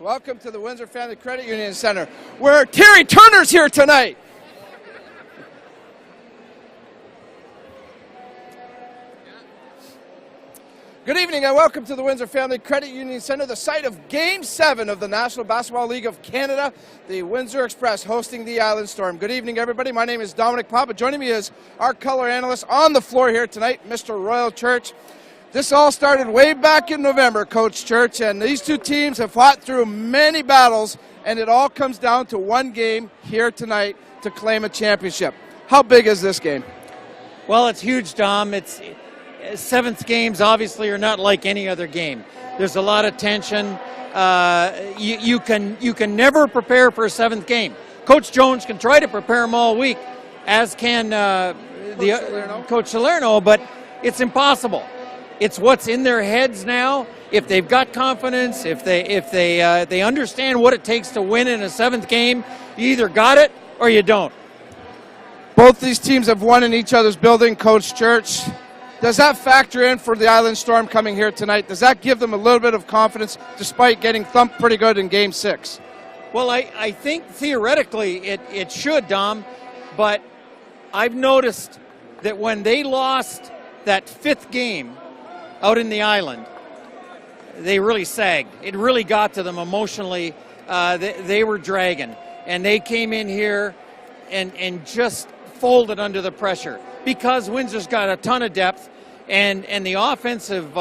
Welcome to the Windsor Family Credit Union Center, where Terry Turner's here tonight. Good evening and welcome to the Windsor Family Credit Union Center, the site of Game 7 of the National Basketball League of Canada, the Windsor Express hosting the Island Storm. Good evening, everybody. My name is Dominic Papa. Joining me is our color analyst on the floor here tonight, Mr. Royal Church. This all started way back in November, Coach Church, and these two teams have fought through many battles, and it all comes down to one game here tonight to claim a championship. How big is this game? Well, it's huge, Dom. Seventh games obviously are not like any other game. There's a lot of tension. You can never prepare for a seventh game. Coach Jones can try to prepare them all week, as can Coach Salerno, but it's impossible. It's what's in their heads now. If they've got confidence, if they understand what it takes to win in a seventh game, you either got it or you don't. Both these teams have won in each other's building, Coach Church. Does that factor in for the Island Storm coming here tonight? Does that give them a little bit of confidence despite getting thumped pretty good in Game 6? Well, I think theoretically it should, Dom, but I've noticed that when they lost that fifth game out in the Island, they really sagged. It really got to them emotionally. They were dragging, and they came in here and just folded under the pressure because Windsor's got a ton of depth, and the offensive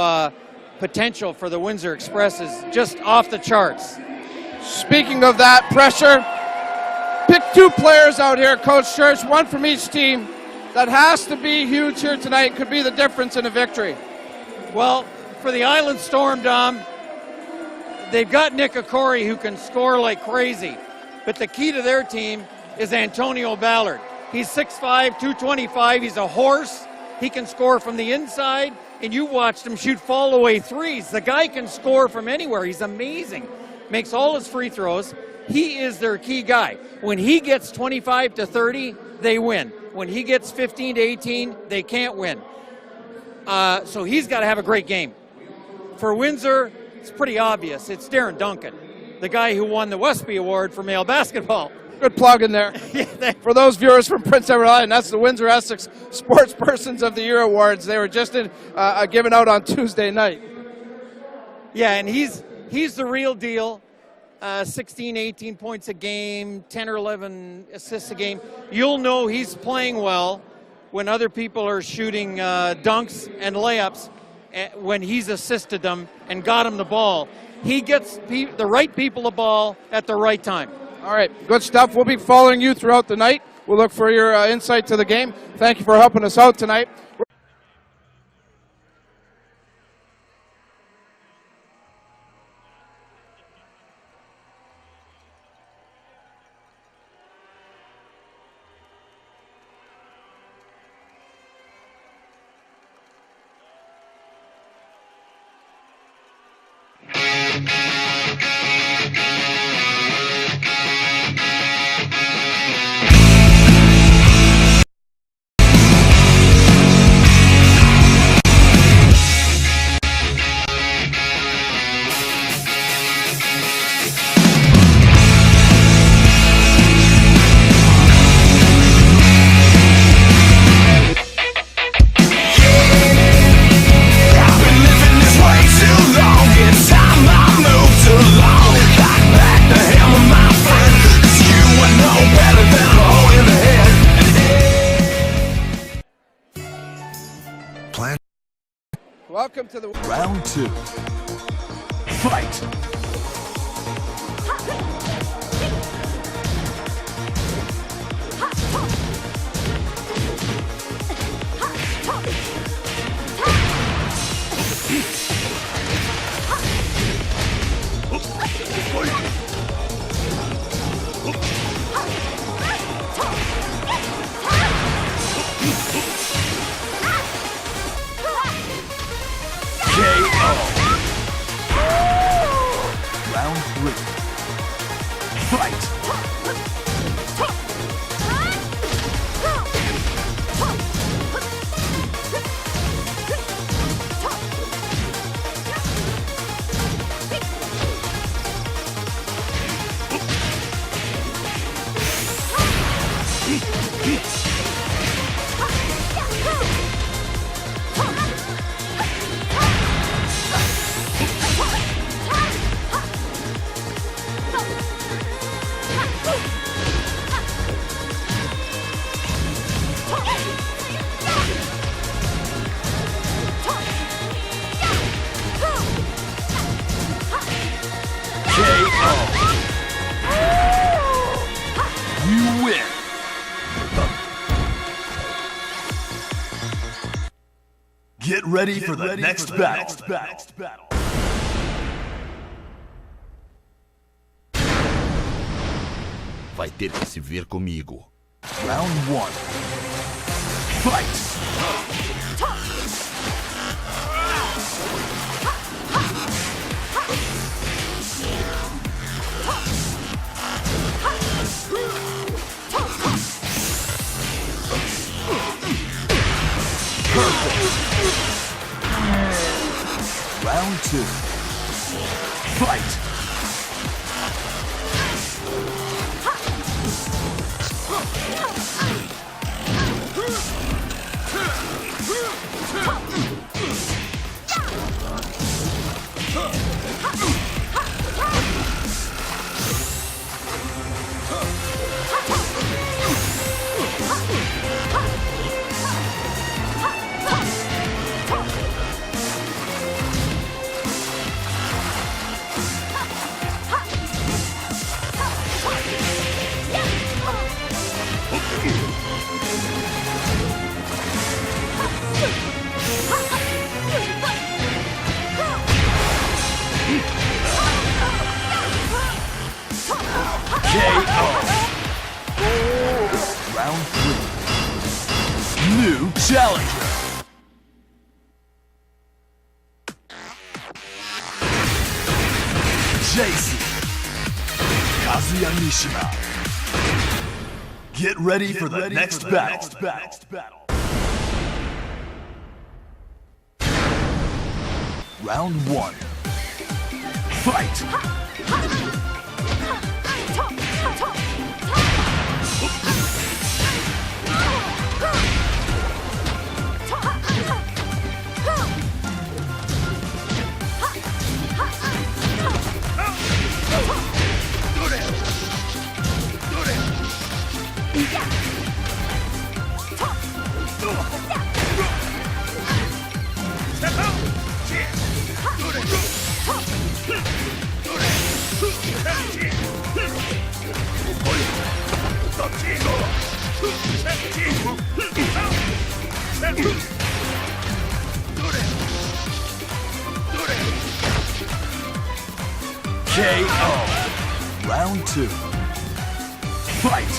potential for the Windsor Express is just off the charts. Speaking of that pressure, pick two players out here, Coach Church, one from each team that has to be huge here tonight, could be the difference in a victory. Well, for the Island Storm, Dom, they've got Nick Okori who can score like crazy, but the key to their team is Antonio Ballard. He's 6'5", 225. He's a horse. He can score from the inside, and you watched him shoot fall-away threes. The guy can score from anywhere. He's amazing. Makes all his free throws. He is their key guy. When he gets 25 to 30, they win. When he gets 15 to 18, they can't win. So he's got to have a great game. For Windsor, it's pretty obvious. It's Darren Duncan, the guy who won the Westby Award for male basketball. Good plug in there. For those viewers from Prince Edward Island, that's the Windsor Essex Sports Persons of the Year Awards. They were just given out on Tuesday night. Yeah, and he's the real deal. 16, 18 points a game, 10 or 11 assists a game. You'll know he's playing well when other people are shooting dunks and layups, when he's assisted them and got him the ball. He gets the right people the ball at the right time. All right, good stuff. We'll be following you throughout the night. We'll look for your insight to the game. Thank you for helping us out tonight. Welcome to the round 2. Fight. Round 3. Get ready for the next battle. Vai ter que se ver comigo. Round 1. Fight! Round 2. Fight! Round 3. New challenger. Jason Kazuya Mishima. Get ready for the next battle. Round 1. Fight! KO. Round 2. Fight!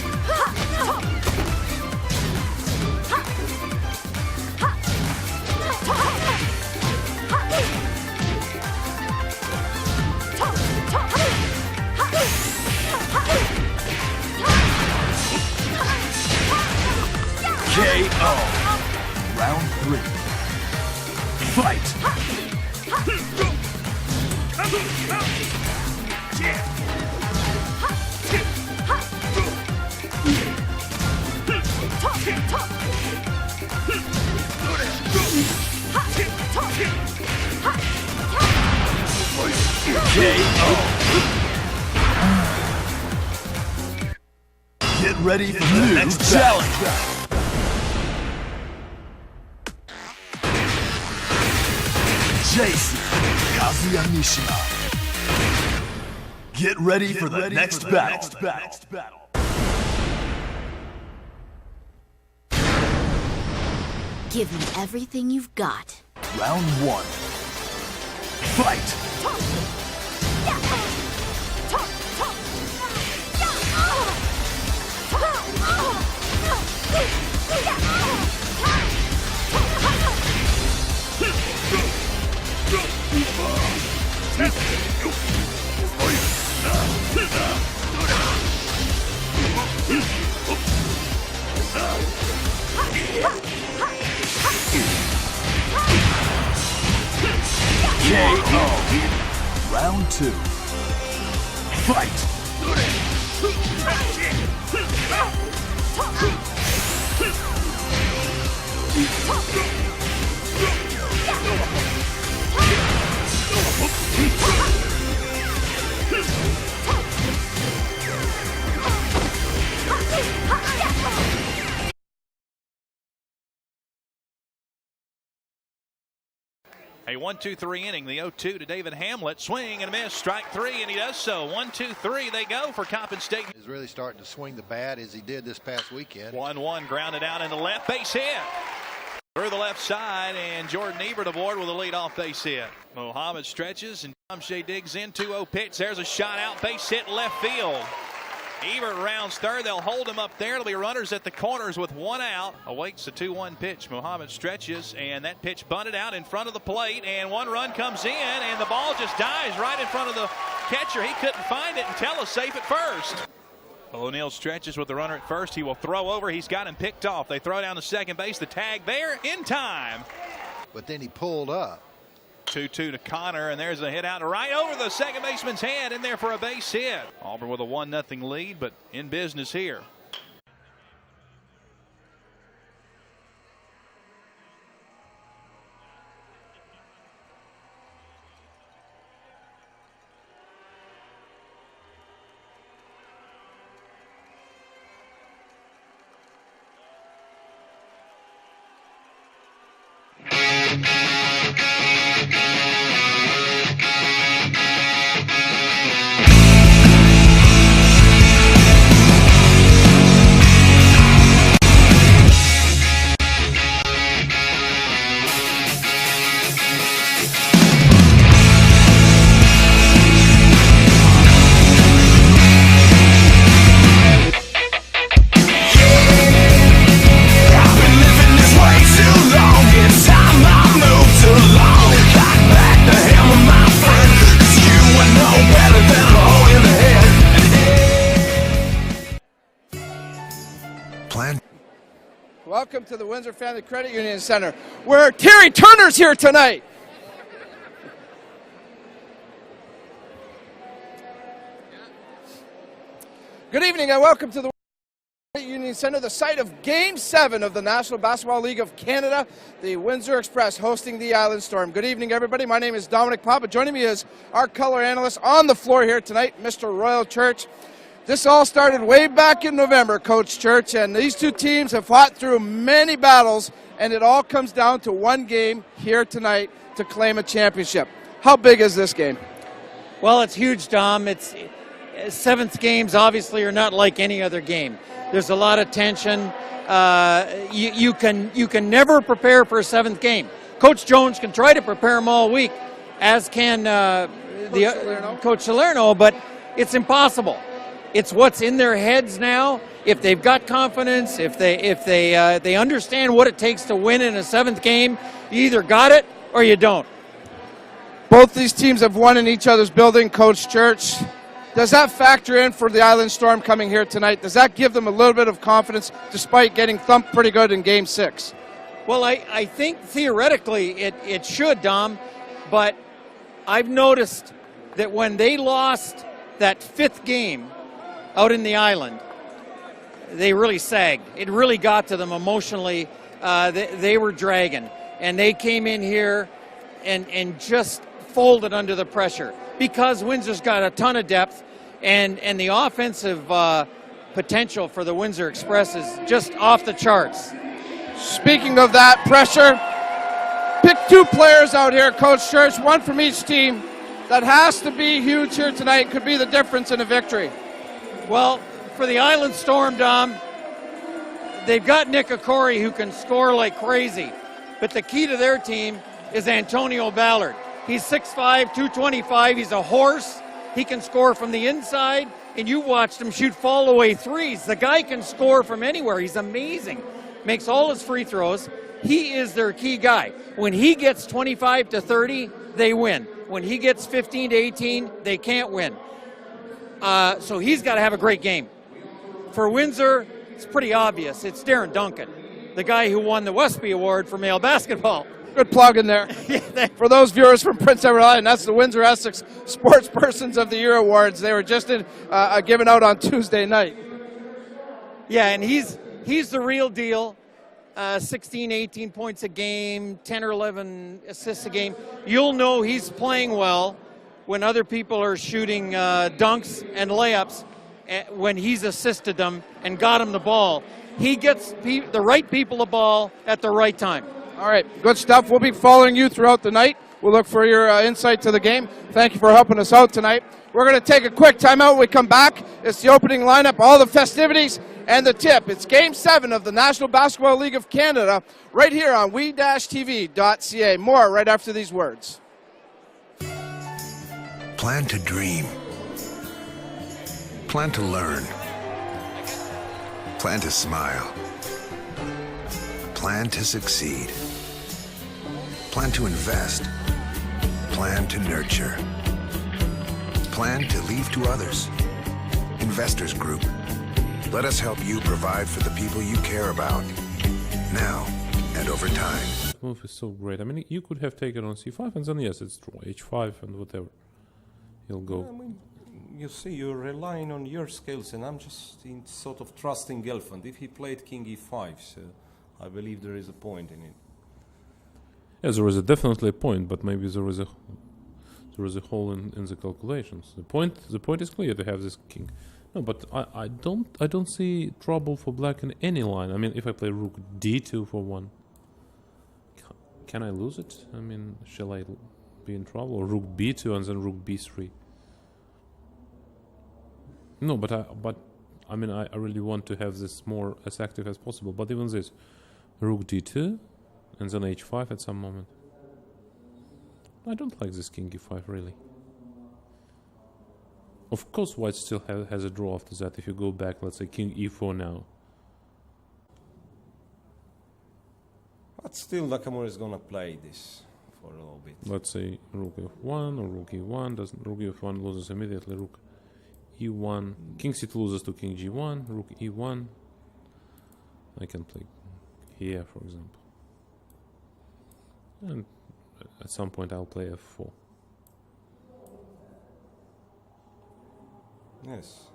KO. Round 3. Fight! KO. Get ready for the next challenge. Jason Kazuya Mishima. Get ready for the next battle. Give me everything you've got. Round 1. Fight! KO. Round 2. Fight! A 1-2-3 inning, the 0-2 to David Hamlet. Swing and a miss, strike 3, and he does so. 1-2-3, they go for Coppin State. Is really starting to swing the bat as he did this past weekend. 1-1 grounded out in the left base hit. Through the left side, and Jordan Ebert aboard with a leadoff base hit. Muhammad stretches, and Tom Shea digs in. 2-0 pitch. There's a shot out, base hit left field. Ebert rounds third. They'll hold him up there. There'll be runners at the corners with one out. Awaits the 2-1 pitch. Muhammad stretches, and that pitch bunted out in front of the plate, and one run comes in, and the ball just dies right in front of the catcher. He couldn't find it, and Tell is safe at first. O'Neill stretches with the runner at first. He will throw over. He's got him picked off. They throw down to second base. The tag there in time. But then he pulled up. 2-2 to Connor, and there's a hit out right over the second baseman's head, in there for a base hit. Auburn with a 1-0 lead, but in business here. Welcome to the Windsor Family Credit Union Center, where Terry Turner's here tonight. Good evening and welcome to the Credit Union Center, the site of Game 7 of the National Basketball League of Canada, the Windsor Express hosting the Island Storm. Good evening, everybody. My name is Dominic Papa. Joining me is our color analyst on the floor here tonight, Mr. Royal Church. This all started way back in November, Coach Church, and these two teams have fought through many battles, and it all comes down to one game here tonight to claim a championship. How big is this game? Well, it's huge, Dom. Seventh games obviously are not like any other game. There's a lot of tension. You can never prepare for a seventh game. Coach Jones can try to prepare them all week, as can Coach Salerno, but it's impossible. It's what's in their heads now. If they've got confidence, if they understand what it takes to win in a seventh game, you either got it or you don't. Both these teams have won in each other's building, Coach Church. Does that factor in for the Island Storm coming here tonight? Does that give them a little bit of confidence despite getting thumped pretty good in Game 6? Well, I think theoretically it should, Dom, but I've noticed that when they lost that fifth game out in the Island, they really sagged. It really got to them emotionally. They were dragging, and they came in here and just folded under the pressure because Windsor's got a ton of depth, and the offensive potential for the Windsor Express is just off the charts. Speaking of that pressure, pick two players out here, Coach Church, one from each team that has to be huge here tonight, could be the difference in a victory. Well, for the Island Storm, Dom, they've got Nick Okori who can score like crazy. But the key to their team is Antonio Ballard. He's 6'5", 225. He's a horse. He can score from the inside, and you watched him shoot fall-away threes. The guy can score from anywhere. He's amazing. Makes all his free throws. He is their key guy. When he gets 25 to 30, they win. When he gets 15 to 18, they can't win. So he's got to have a great game. For Windsor, it's pretty obvious. It's Darren Duncan, the guy who won the Westby Award for male basketball. Good plug in there. For those viewers from Prince Edward Island, that's the Windsor Essex Sports Persons of the Year Awards. They were just given out on Tuesday night. Yeah, and he's the real deal. 16, 18 points a game, 10 or 11 assists a game. You'll know he's playing well when other people are shooting dunks and layups, when he's assisted them and got him the ball. He gets the right people the ball at the right time. All right, good stuff. We'll be following you throughout the night. We'll look for your insight to the game. Thank you for helping us out tonight. We're going to take a quick timeout when we come back. It's the opening lineup, all the festivities, And the tip, it's Game 7 of the National Basketball League of Canada, right here on we-tv.ca. More right after these words. Plan to dream. Plan to learn. Plan to smile. Plan to succeed. Plan to invest. Plan to nurture. Plan to leave to others. Investors Group. Let us help you provide for the people you care about, now and over time. This move is so great. I mean, you could have taken on c5 and then yes, it's true, h5 and whatever. He'll go. I mean, you see, you're relying on your skills, and I'm just in sort of trusting Gelfand. If he played king e5, so I believe there is a point in it. Yes, there is definitely a point, but maybe there is a hole in the calculations. The point is clear to have this king. No, but I don't see trouble for black in any line. I mean, if I play rook d2 for 1, can I lose it? I mean, shall I be in trouble? Or rook b2 and then rook b3? No, but I mean, I really want to have this more as active as possible. But even this, rook d2 and then h5 at some moment. I don't like this king e5 really. Of course, white still has a draw after that. If you go back, let's say king e4 now. But still, Nakamura is gonna play this for a little bit. Let's say rook f1 or rook e1. Rook f1 loses immediately. Rook e1. King c2 loses to king g1. Rook e1. I can play here, for example. And at some point, I'll play f4. Yes.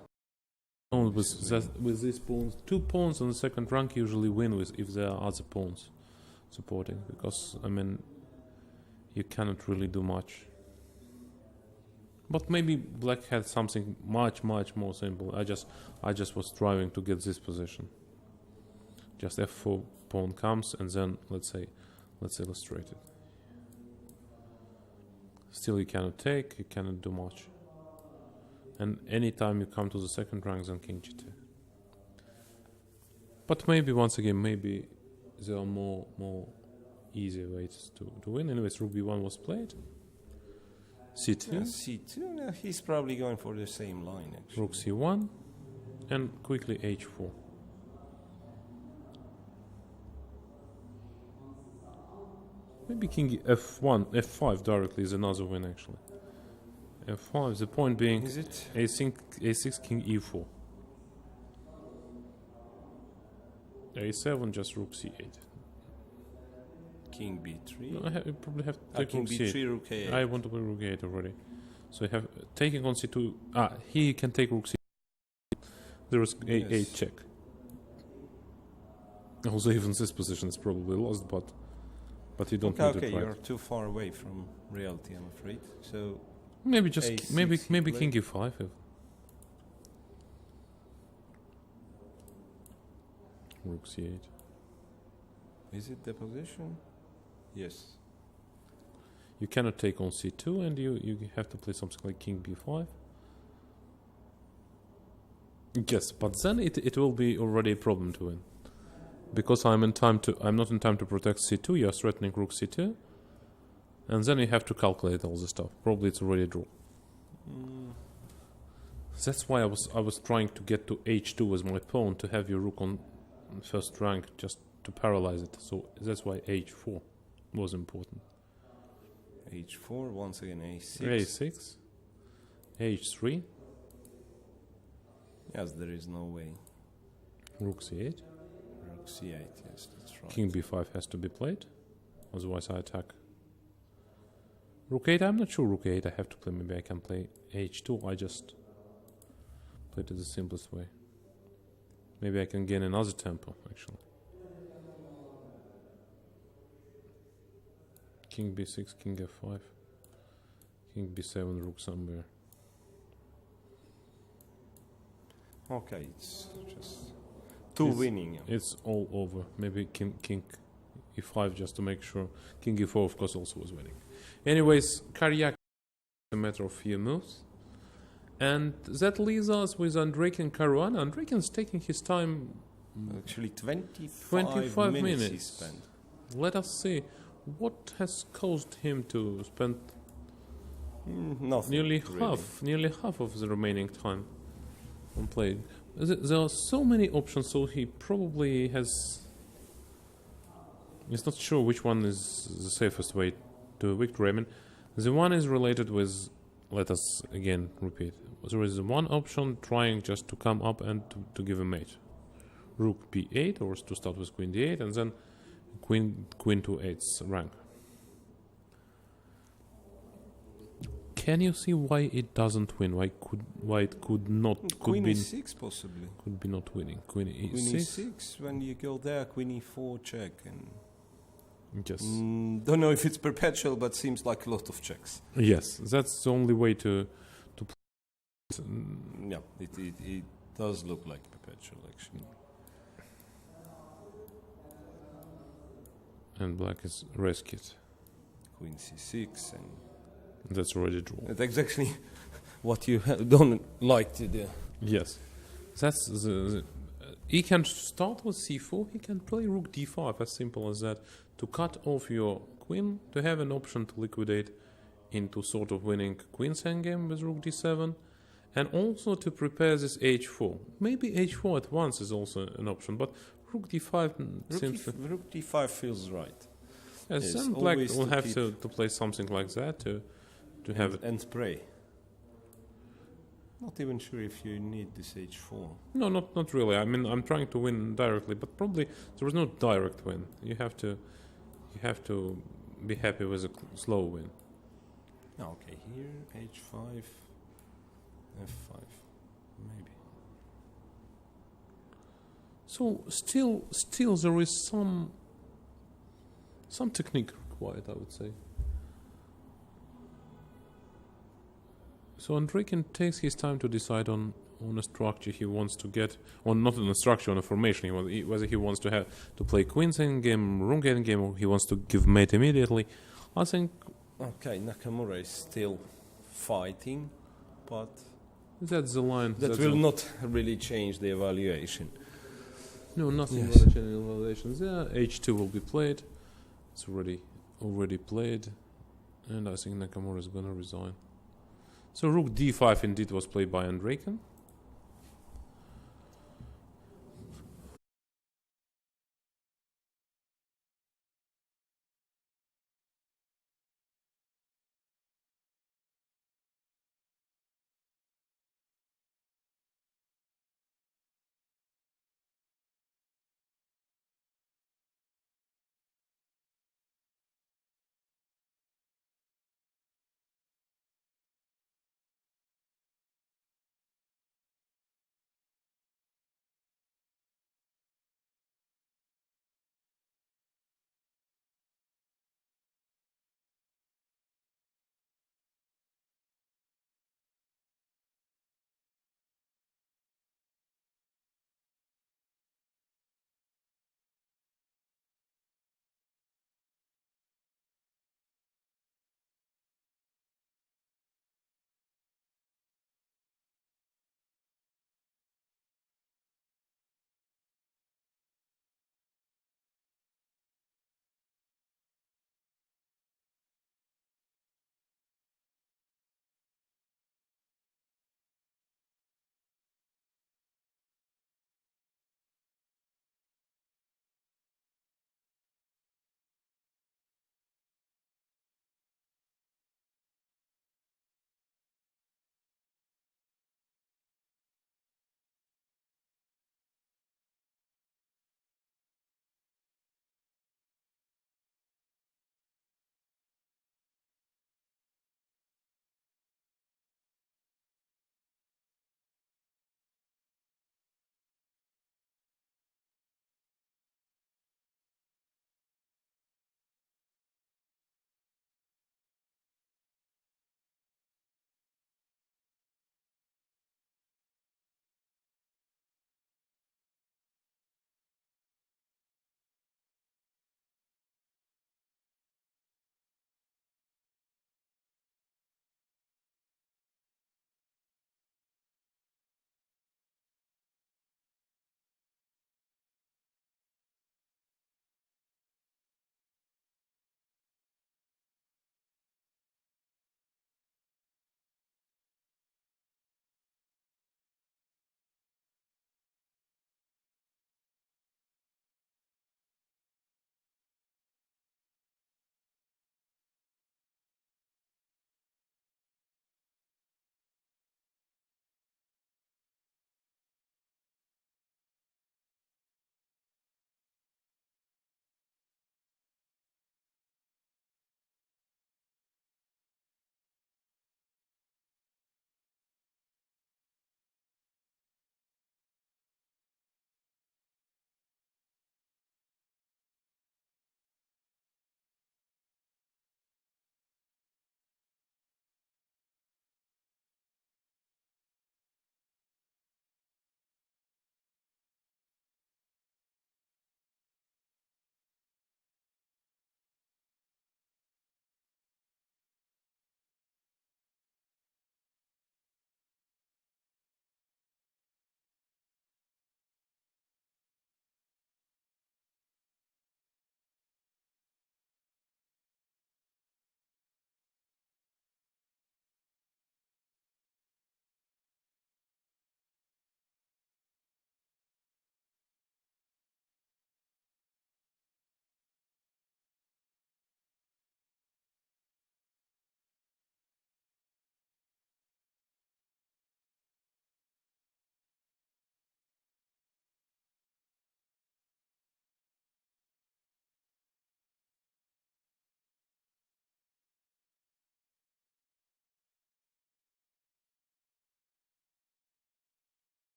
With these pawns, 2 pawns on the second rank usually win with if there are other pawns supporting, because I mean you cannot really do much. But maybe black had something much more simple. I just was striving to get this position. Just f4 pawn comes and then let's illustrate it. Still you cannot take, you cannot do much. And anytime you come to the second rank, then king g2. But maybe, once again, maybe there are more easier ways to win. Anyways, rook b1 was played. c2. Yeah, c2, no, he's probably going for the same line, actually. Rook c1, and quickly h4. Maybe king f1, f5 directly is another win, actually. f5, the point being is it? a6 king e4. a7 just rook c8. King b3. No, you probably have to take king rook b3, c8. rook a8. I want to play rook a8 already. So you have taking on c2. Here you can take rook c8. There is a8 Yes. check. Also, even this position is probably lost, but you don't need to Okay, try. you're too far away from reality, I'm afraid. So Maybe just A6 maybe play. king e5. Rook c8. is it the position? Yes. You cannot take on c2, and you have to play something like king b5. Yes, but then it will be already a problem to win, because I'm not in time to protect c2. You're threatening rook c2, and then you have to calculate all the stuff. Probably it's already a draw. That's why I was trying to get to h2 with my pawn to have your rook on first rank, just to paralyze it. So that's why h4 was important. h4, once again a6. a6, h3, Yes, there is no way. rook c8. Rook c8, yes, that's right. King b5 has to be played, otherwise I attack. Rook 8, I'm not sure rook 8 I have to play. Maybe I can play h2. I just played it the simplest way. Maybe I can gain another tempo, actually. King b6, king f5, king b7, rook somewhere. Okay, it's just two winning. It's all over. Maybe king e5 just to make sure. King e4, of course, also was winning. Anyways, Karyak is a matter of few moves. And that leaves us with Andreikin Caruana. Andreikin's taking his time. Actually, 25 25 minutes he minutes. spent. Let us see what has caused him to spend Nothing. nearly really. half of the remaining time on playing. There are so many options, so he probably has. He's not sure which one is the safest way to a victory. I mean, the one is related with. Let us again repeat. There is one option trying just to come up and to give a mate. Rook b8, or to start with queen d8, and then queen to 8's rank. Can you see why it doesn't win? Why it could not? Queen Could be e6 possibly. could be not winning. Queen e6. Queen e6, when you go there, queen e4 check. And Yes. don't know if it's perpetual, but seems like a lot of checks. Yes, that's the only way to play. Yeah, it does look like perpetual actually. And black is rescued. Queen c6, and That's already draw. that's exactly what you don't like to do. Yes, that's he can start with c4. He can play rook d5, as simple as that, to cut off your queen, to have an option to liquidate into sort of winning queen's endgame with rook d7, and also to prepare this h4. Maybe h4 at once is also an option, but rook d5 seems to. Rook d5 feels right. Yes, Yes, then black always will to have keep- to play something like that to have it. And pray. Not even sure if you need this h4. No, not really. I mean, I'm trying to win directly, but probably there is no direct win. You have to be happy with a slow win. Okay, here h5, f5, maybe. So still there is some technique required, I would say. So Andreikin takes his time to decide on a structure he wants to get, or not on a structure, on a formation. Whether he wants to have to play queen's endgame, rook endgame, or he wants to give mate immediately. I think Okay, Nakamura is still fighting, but that's the line. that that's will the- not really change the evaluation. No, nothing Yes. gonna change in evaluations. Yeah, h2 will be played. It's already played, and I think Nakamura is gonna resign. So rook d5 indeed was played by Andreikin.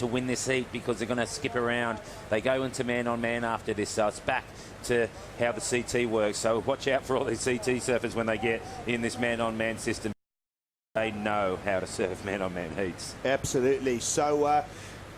to win this heat because they're going to skip around. They go into man-on-man after this, so it's back to how the CT works. So watch out for all these CT surfers when they get in this man-on-man system. They know how to surf man-on-man heats. Absolutely. So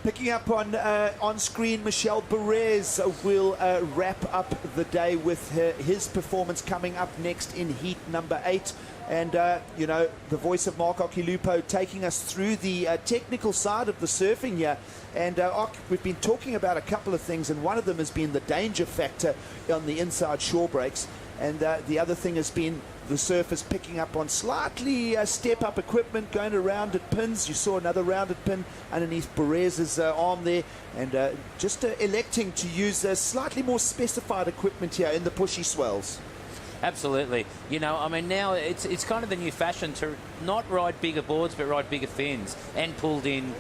picking up on screen, Michel Perez will wrap up the day with his performance coming up next in heat number 8. And, you know, the voice of Mark Occhilupo taking us through the technical side of the surfing here. And we've been talking about a couple of things, and one of them has been the danger factor on the inside shore breaks. And the other thing has been the surfers picking up on slightly step-up equipment, going to rounded pins. You saw another rounded pin underneath Perez's arm there. And just electing to use slightly more specified equipment here in the pushy swells. Absolutely. You know, I mean, now it's kind of the new fashion to not ride bigger boards, but ride bigger fins and pulled in,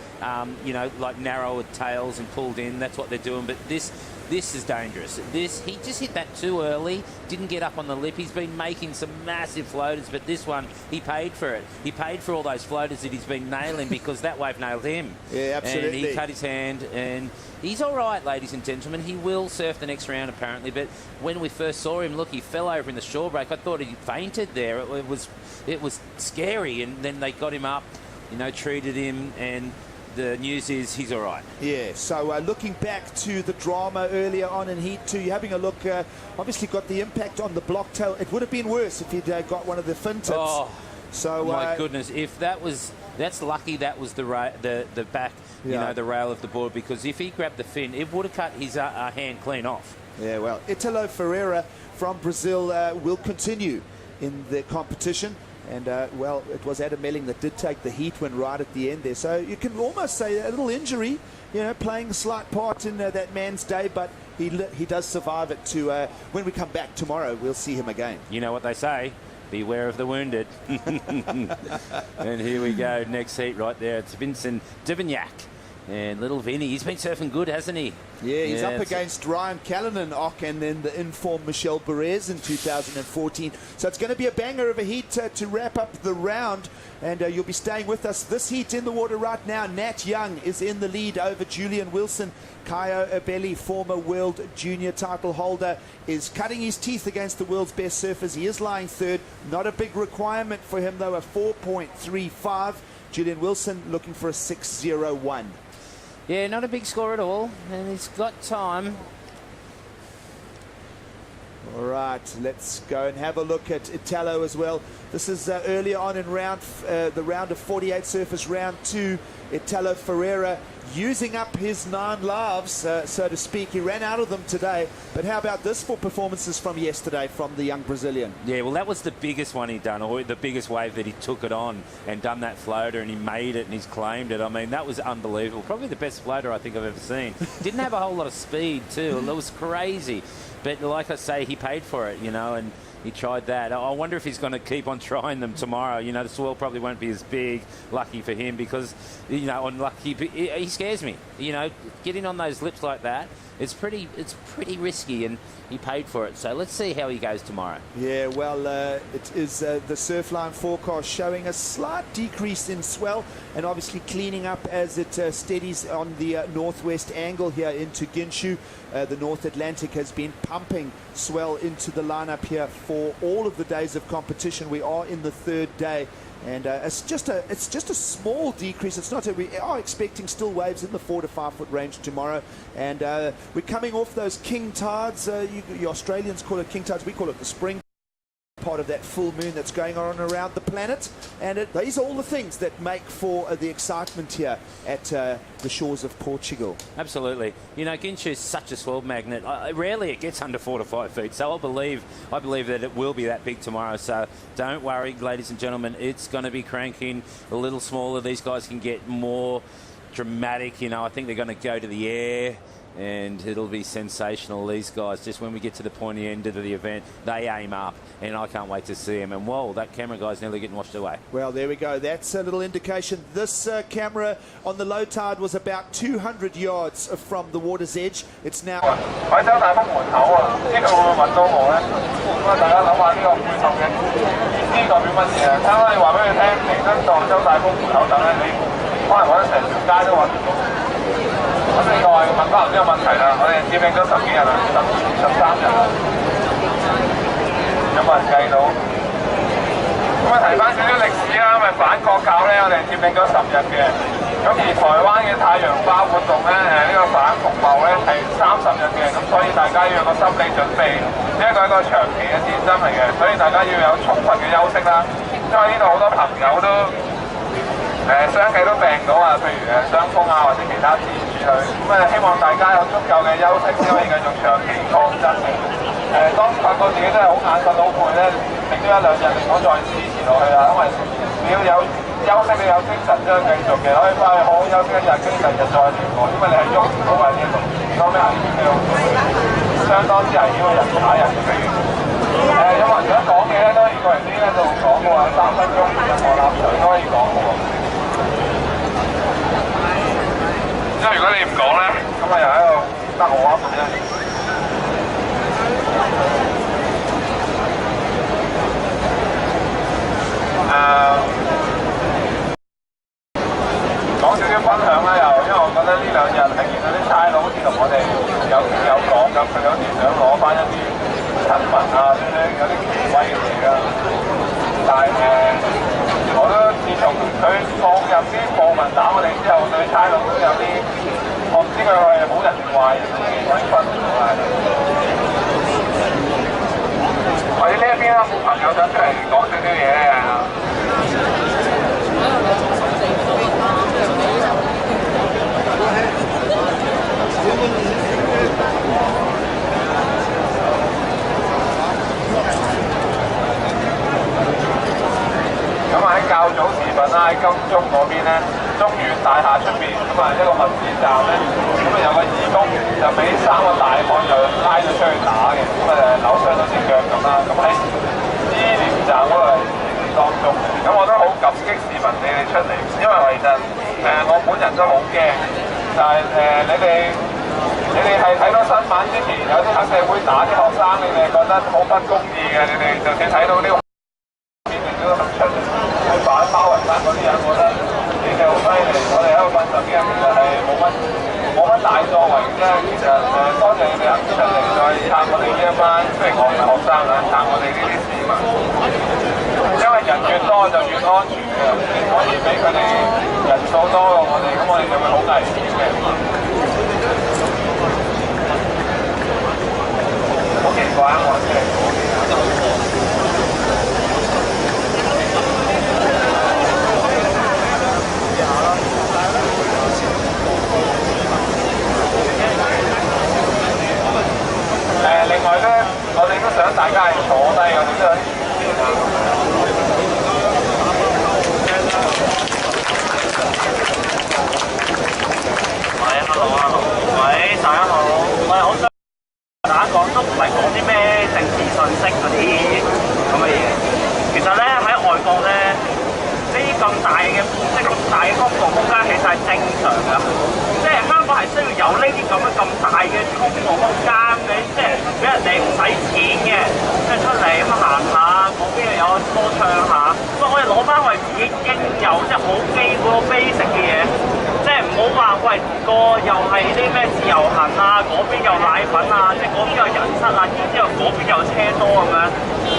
you know, like narrower tails and pulled in. That's what they're doing. But this is dangerous. He just hit that too early, didn't get up on the lip. He's been making some massive floaters, but this one, he paid for it. He paid for all those floaters that he's been nailing because that wave nailed him. Yeah, absolutely. And he cut his hand, and he's all right, ladies and gentlemen. He will surf the next round, apparently, but when we first saw him, look, he fell over in the shore break. I thought he fainted there. It was scary, and then they got him up, you know, treated him, and the news is he's all right. Yeah, so looking back to the drama earlier on in Heat 2, you're having a look, obviously got the impact on the block tail. It would have been worse if he'd got one of the fin tips. Oh, so, my goodness, if that's lucky that was the back, you know, the rail of the board, because if he grabbed the fin, it would have cut his hand clean off. Yeah, well, Italo Ferreira from Brazil will continue in the competition. And, well, it was Adam Melling that did take the heat win right at the end there. So you can almost say a little injury, you know, playing a slight part in that man's day, but he does survive it to when we come back tomorrow, we'll see him again. You know what they say, beware of the wounded. And here we go, next heat right there. It's Vincent Divignac. And little Vinny, he's been surfing good, hasn't he? Yeah, he's up against Ryan Callanan, and then the informed Michel Perez in 2014. So it's going to be a banger of a heat to wrap up the round. And you'll be staying with us. This heat in the water right now, Nat Young is in the lead over Julian Wilson. Caio Abelli, former world junior title holder, is cutting his teeth against the world's best surfers. He is lying third. Not a big requirement for him, though, a 4.35. Julian Wilson looking for a 6.01. Yeah, not a big score at all, and he's got time. All right, let's go and have a look at Italo as well. This is earlier on in the round of 48 surfers, round 2. Italo Ferreira using up his 9 lives, so to speak. He ran out of them today. But how about this for performances from yesterday from the young Brazilian? Yeah, well, that was the biggest one he'd done, or the biggest wave that he took it on and done that floater, and he made it and he's claimed it. I mean, that was unbelievable. Probably the best floater I think I've ever seen. Didn't have a whole lot of speed, too. It was crazy. But like I say, he paid for it, you know, and he tried that. I wonder if he's going to keep on trying them tomorrow. You know, the swell probably won't be as big. Lucky for him, because, you know, unlucky, he scares me. You know, getting on those lips like that, it's pretty risky, and he paid for it. So let's see how he goes tomorrow. Yeah, well, it is the Surfline forecast showing a slight decrease in swell, and obviously cleaning up as it steadies on the northwest angle here into Ginshu. The North Atlantic has been pumping swell into the lineup here for all of the days of competition. We are in the 3rd day, and it's just a small decrease. It's not. We are expecting still waves in the 4 to 5 foot range tomorrow, and we're coming off those king tides. You Australians call it king tides. We call it the spring. Part of that full moon that's going on around the planet, and these are all the things that make for the excitement here at the shores of Portugal. Absolutely. You know, Ginshu is such a swell magnet. Rarely it gets under 4 to 5 feet, so I believe that it will be that big tomorrow. So don't worry, ladies and gentlemen, it's going to be cranking a little smaller. These guys can get more dramatic. You know, I think they're going to go to the air, and it'll be sensational. These guys, just when we get to the pointy end of the event, they aim up, and I can't wait to see them. And whoa, that camera guy's nearly getting washed away. Well, there we go. That's a little indication. This camera on the low tide was about 200 yards from the water's edge. It's now... 咁另外問翻呢個問題啦，我哋佔領咗10幾日啦，13日啦，有冇人計到？咁啊提翻少少歷史啦，因為反國教咧，我哋佔領咗10日嘅。咁而台灣嘅太陽花活動咧，呢個反服貿咧係30日嘅，咁所以大家要有個心理準備，呢一個係一個長期嘅戰爭嚟嘅，所以大家要有充分嘅休息啦。因為呢度好多朋友都相繼都病到啊，譬如傷風啊或者其他之類，咁希望大家有足夠嘅休息先可以繼續長期抗爭嘅。當發覺自己真係好眼瞓好攰咧，停咗1、2日，唔好再支持落去啦，因為你要有休息，你有精神先可以繼續嘅，可以翻去好好休息1日，跟住第2日再聯絡，因為你係喐唔到啊呢度，如果咩危險嘅，相當之危險嘅人打人嘅，譬如有冇人想講嘢咧，都可以過嚟呢度講嘅話，3分鐘任何立場都可以講嘅喎。因為如果你唔講咧，咁啊又喺度得我噏嘅啫。講少少分享啦又，因為我覺得呢2日係見到啲差佬好似同我哋有講咁，佢有時想攞翻一啲新聞啊，有啲權威嘅嘢啦。但係我都自從佢放入啲網民打我哋之後，對差佬都有啲，我唔知佢係好人定壞人嘅有啲分別。我哋呢一邊啦，冇朋友想出嚟講少少嘢咧。咁喺較早時分啦，喺金鐘嗰邊咧，中原大廈出邊咁啊一個物資站咧，咁啊有個義工就俾3個大漢就拉咗出去打嘅，咁啊扭傷咗隻腳咁啦，咁喺醫療站嗰度當中，咁我都好感激市民你哋出嚟，因為其實我本人都好驚，但係你哋係睇到新聞之前有啲黑社會打啲學生，你哋覺得好不公義嘅，你哋就算睇到呢個片段都出去反包圍翻嗰啲人，我覺得你哋好犀利，我哋喺度問10幾日其實係冇乜大作為嘅啫。其實多謝你哋肯出嚟再撐我哋呢一班，雖然我唔係學生啦，撐我哋呢啲市民，因為人越多就越安全嘅，可以俾佢哋人數多過我哋，咁我哋就會好危險嘅。好奇怪啊！我真係另外咧，我哋都想大家係坐低，我哋都有啲喂 ，hello， 喂，大家好，喂，我想大家講都唔係講啲咩政治信息嗰啲咁嘅嘢。其實咧喺外國咧，呢啲咁大嘅公共空間其實係正常㗎。即係香港係需要有呢啲咁大嘅公共空間嘅，即係俾人哋唔使錢嘅，即係出嚟咁行下，嗰邊又有歌唱下。不過我哋攞翻為自己應有，即係好基本、好 basic 嘅嘢。即係唔好話喂個又係啲咩自由行啊，嗰邊又奶粉啊，即係嗰邊有人塞啊，然之後嗰邊又車多咁樣。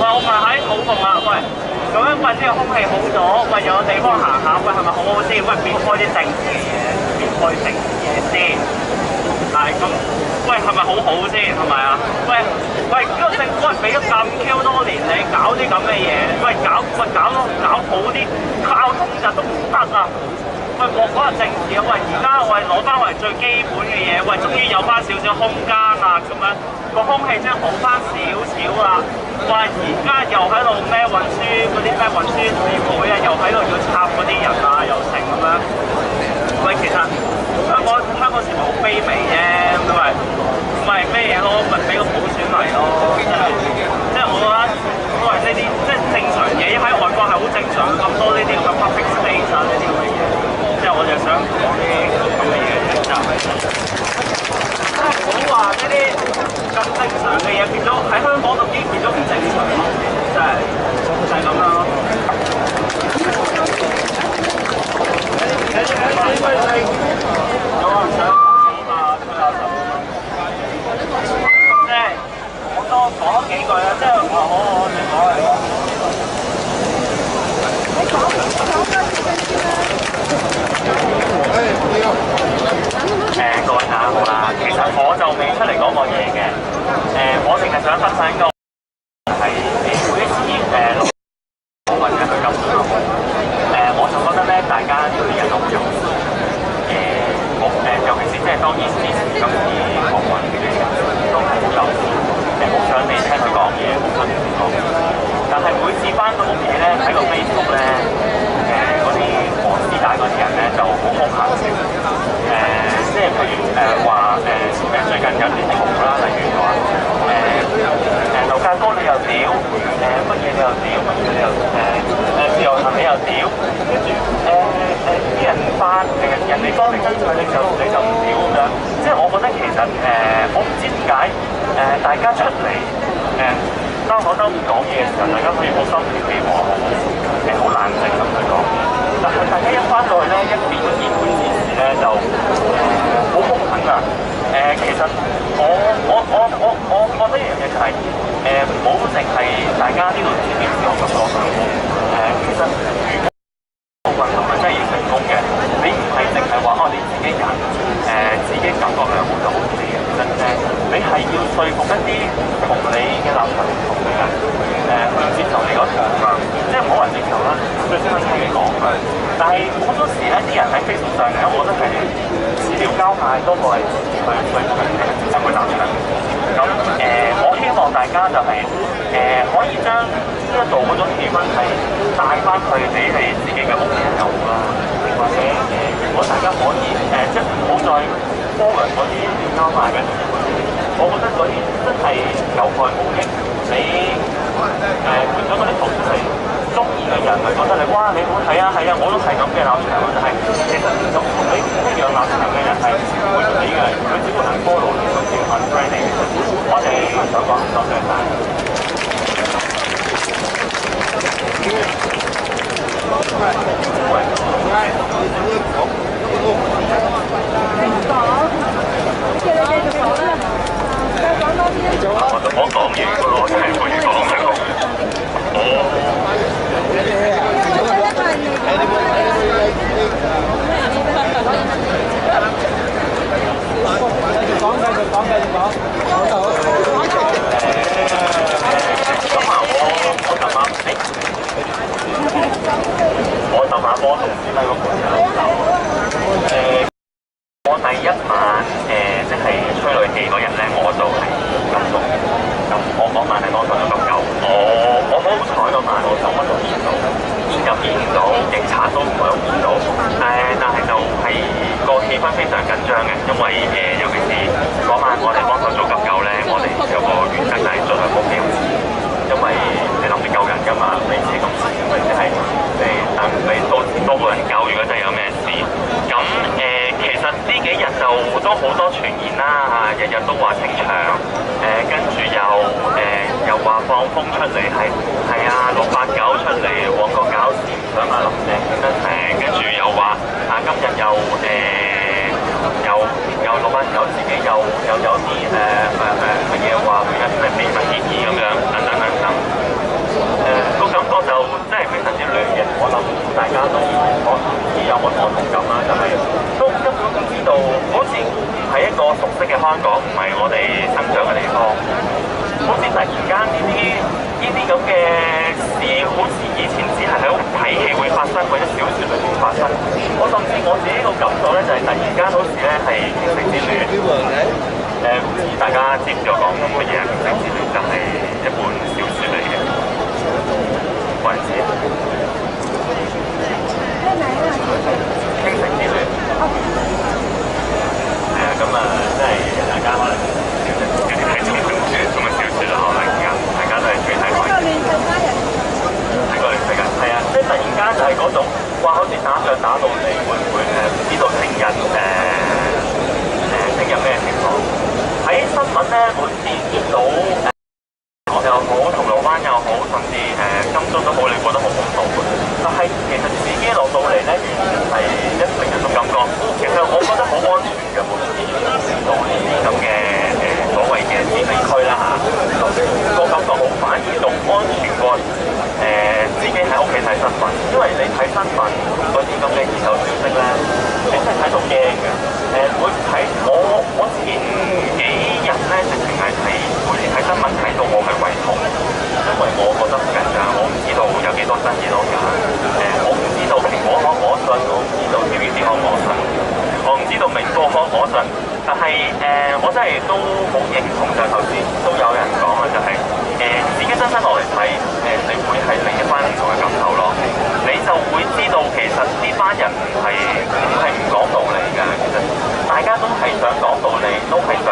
喂，我咪喺肚痛啊！喂，咁樣喂，呢個空氣好咗，喂有個地方行下，喂係咪好好先？喂，變開啲政治嘅嘢，變開政治嘢先。係咁，喂係咪好好先？係咪啊？喂，呢個政府係俾咗咁 Q 多年你搞啲咁嘅嘢，喂搞好啲交通就都唔得啊！喂，莫講係政治啊！喂，而家我係攞翻為最基本嘅嘢，喂，終於有翻少少空間啊，咁樣個空氣真係好翻少少啦。喂，而家又喺度咩運輸嗰啲咩運輸協會啊，又喺度要插嗰啲人啊，又成咁樣。喂，其實香港市民好卑微啫，咁咪咩嘢咯？咪俾個普選嚟咯，即係我覺得都係呢啲即係正常嘢，喺外國係好正常咁多呢啲咁嘅 public space 啊，呢啲咁嘅嘢。即係我就想講啲咁嘅嘢，就係唔好話呢啲咁正常嘅嘢變咗喺香港度已經變咗唔正常咯，即係就係咁樣咯。屌，跟住啲人翻人哋幫你爭取，你就唔屌咁樣。即係我覺得其實我唔知點解大家出嚟當我都唔講嘢嘅時候，大家可以好心平氣和，好冷靜咁去講。但係大家一翻到去咧，一變咗鍵盤戰士咧，就好兇狠啊！其實我覺得一樣嘢就係唔好淨係大家呢度自己自我感覺良好。其實如果運動係真係要成功嘅，你唔係淨係話你自己人自己感覺良好就 O K 嘅。其實你係要說服一啲同你嘅立場唔同嘅人去接受你嗰個方向，即係冇人接受啦，佢先可以聽你講嘅。但係好多時咧，啲人喺 Facebook 上咧，我覺得係資料交界多過係去說服人哋接受佢立場。咁我希望大家就係可以將呢一度嗰種氣氛係帶翻去俾你自己嘅屋企人又好啦，或者如果大家可以即係唔好再多人嗰啲交界嘅，我覺得嗰啲真係有害無益。你換咗嗰啲圖出嚟，中意嘅人咪覺得你哇你好睇啊，係啊，我都係咁嘅立場，但係其實咁同你一樣立場嘅人係會唔理嘅，佢只會係 follow 你，佢只會 unfriend 你。我哋想講多謝晒。我講完㗎咯，真係可以講嘅。我就馬波同師弟個朋友我第一晚即係催淚氣嗰日咧，我就係感動。咁我嗰晚係幫手做急救，我好彩嗰晚我就乜都見到，煙又見唔到，警察都唔係好見到。但係就係個氣氛非常緊張嘅，因為尤其是嗰晚我哋幫手做急救咧，我哋有個原則就係盡量冇機會，因為你諗住救人㗎嘛，你自己咁遲，即係等你多個人救，如果真係有咩事，咁其實呢幾日就都好多傳言啦嚇，日日都話清場，跟住又話放風出嚟係啊689出嚟旺角搞事，唔想阿林鄭見得成，跟住又話今日又689自己又有啲乜嘢話佢有啲咩秘密協議咁樣等等。個感覺就真係非常之亂嘅，我諗大家都唔知有冇同感啦，就係都根本唔知道，好似唔係一個熟悉嘅香港，唔係我哋生長嘅地方，好似突然間呢啲咁嘅事，好似以前只係喺屋睇戲會發生，或者小説裏面發生。我甚至我自己個感覺咧，就係突然間好似咧係傾城之戀。唔知大家知唔知我講乜嘢？傾城之戀就係一本小説嚟嘅。冇人知。傾城之戀。咁即係大家可能有啲睇中文書咁嘅小説啦，可能而家大家都係中意睇愛情。睇個亂世界。係啊，即係突然間就係嗰種，哇！好似打仗打到嚟，會唔會唔知道聽日咩情況？喺新聞咧，每次見到又好，銅鑼灣又好，甚至金鐘都好，你覺得好恐怖嘅。但係其實自己落到嚟咧，完全係另一種感覺。其實我覺得好安全嘅，每次到呢啲咁嘅所謂嘅指定區啦嚇，個感覺好，反而仲安全過自己喺屋企睇新聞，因為你睇新聞嗰啲咁嘅熱搜消息咧，你真係睇到驚嘅。會睇我前幾日咧，直情係每次睇新聞睇到我係胃痛，因為我覺得好緊張，我唔知道有幾多真幾多假，我唔知道蘋果可唔可信，我唔知道 TVB 可唔可信，我唔知道明報可唔可信，但係我真係都好認同，就頭先都有人講啦，就係自己真身落嚟睇，你會係另一番唔同嘅感受咯，你就會知道其實呢班人唔係唔講道理㗎，其實大家都係想講道理，都係想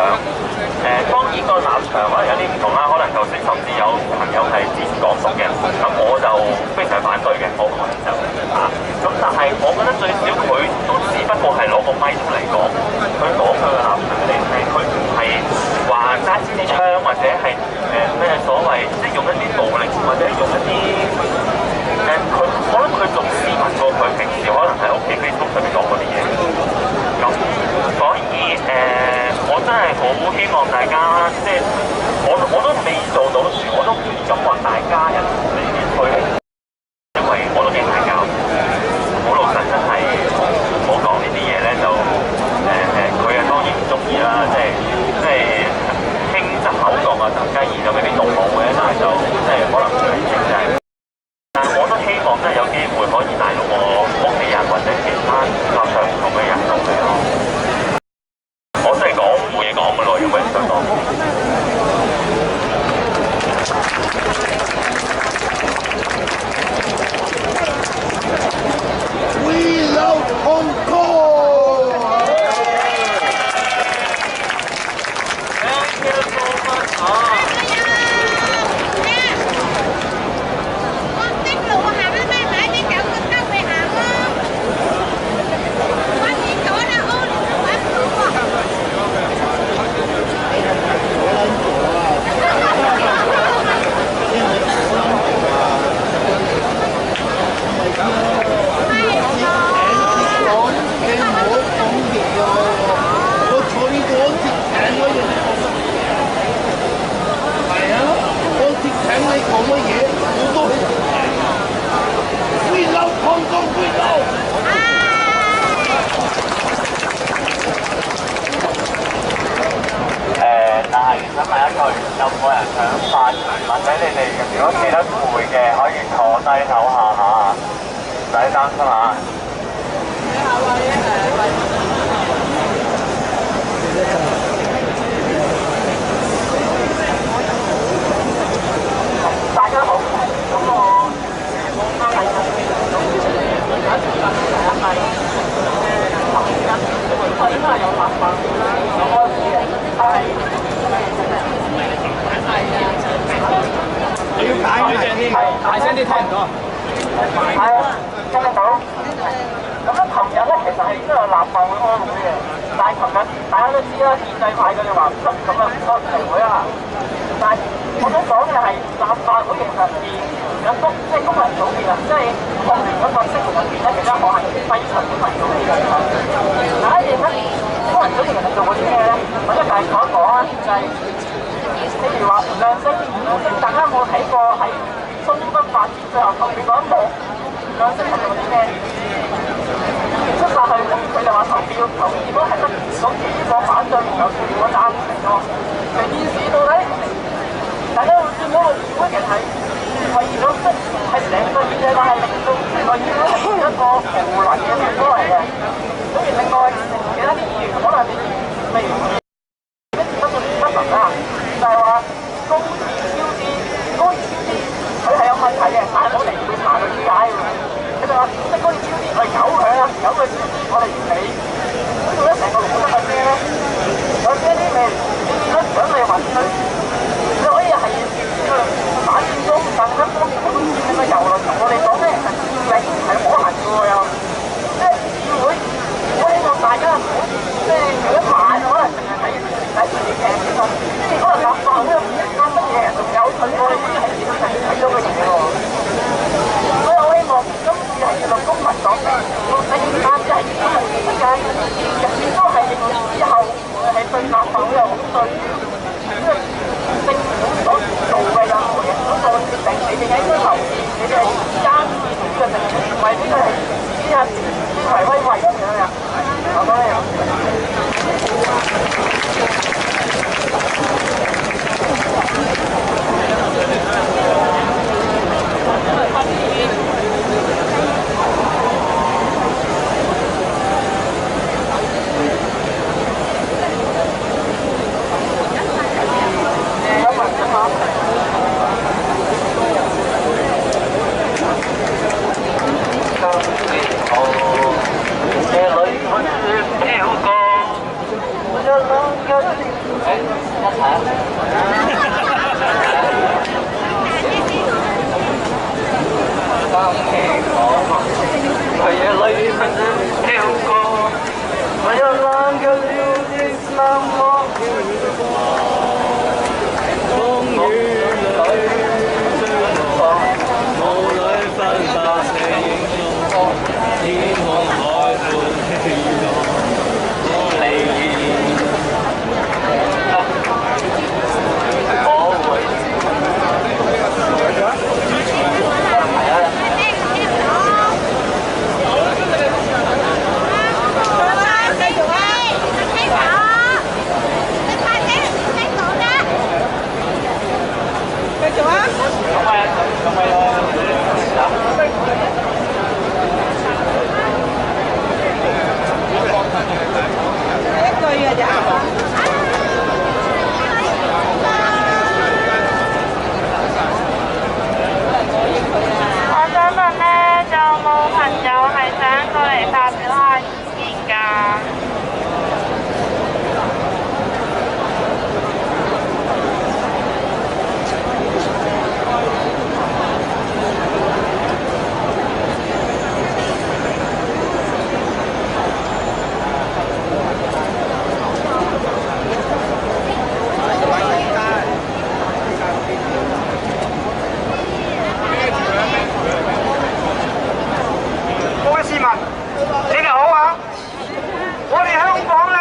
當然個立場可能有啲唔同啦，可能頭先甚至有朋友係支持港獨嘅，咁我就非常反對嘅，我個人就。米嚟講，佢講佢嘅立場係佢唔係話揸支槍或者係咩所謂即係用一啲暴力或者用一啲我諗佢仲斯文過佢平時可能喺屋企 Facebook 上面講嗰啲嘢。咁所以我真係好希望大家即係我都未做到樹，我都唔敢話大家人嚟去。因為我都驚大交，好老實真係唔好講呢啲嘢咧，就佢當然唔中意啦，即係傾則口講啊，鄧雞兒就未必動武嘅，但係就即係可能佢傾真係，但係我都希望真係有機會可以帶到我屋企人或者其他較上唔同嘅人到嚟咯。我真係講冇嘢講嘅咯，如果想講。We love Hong Kong! Thank you so much. con biết lùa hàng nó mang lại đi chợ con đâu về hàng không? Quán gì chỗ đó ô thì quán lùa. 但係想問一句，有冇人想發言？或者你哋如果企得攰嘅，可以坐低唞下嚇，唔使擔心嚇。大家好，咁我係我應該係有立法有開始嘅，但係你要大聲啲，大聲啲聽唔到。係啊，聽得到。咁咧，琴日咧其實係應該有立法會開會嘅，但係琴日大家都知啦，建制派佢哋話唔得，咁啊唔開議會啦。但係我想講嘅係立法會其實有即係功能組別啊，即係學聯嗰個職權入邊咧，其他學係非常功能組別嘅。大家認得功能組別人哋做過啲咩咧？或者大概講一講啊，就係譬如話梁振英，大家有冇睇過喺中北發展最後投票嗰一幕？梁振英做過啲咩？出晒去，佢就話投票結果係得嗰幾個反對，然後全部贊成喎。成件事到底大家會見到個議會其實係為咗即係成個議會，但係令到成個議會係一個無能嘅地方嚟嘅。咁而另外其他啲議員可能未不明啊，就係話高鐵超支，佢係有問題嘅，但係我哋唔會查佢點解㗎。佢就話即係高鐵超支，我哋由佢啦，由佢超支，我哋唔理。咁到底成個邏輯係咩咧？有啲咩？你見到想你揾佢，你可以係反佔中，但係一方面好似你個遊輪同我哋講咧係正係可行嘅喎又，即係議會，我希望大家唔好即係如果買可能淨係睇電視劇咁，即係可能立法會有乜嘢仲有佢我哋喺電視上睇到嘅嘢喎。所以我希望今次係要用公民黨嘅，你唔單止係今日嘅世界，入邊都係以後係對立法會又好對呢個政府所做嘅任何嘢嗰個決定，你哋應該留意，你哋係監視呢個政府，唔係呢個係呢個維威維咁樣嘅。好多謝。過嚟發表下意見㗎。各位市民，你哋好啊！我哋香港咧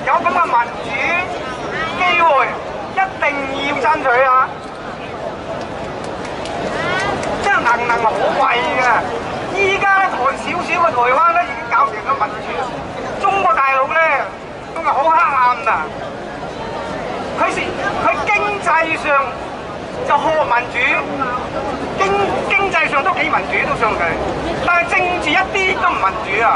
有咁嘅民主機會，一定要爭取啊！真係能能可貴嘅。依家咧少少嘅台灣咧已經搞成咗民主，中國大陸咧都係好黑暗啊！佢經濟上就學民主，經濟上都幾民主都上佢，但係政治一啲都唔民主啊！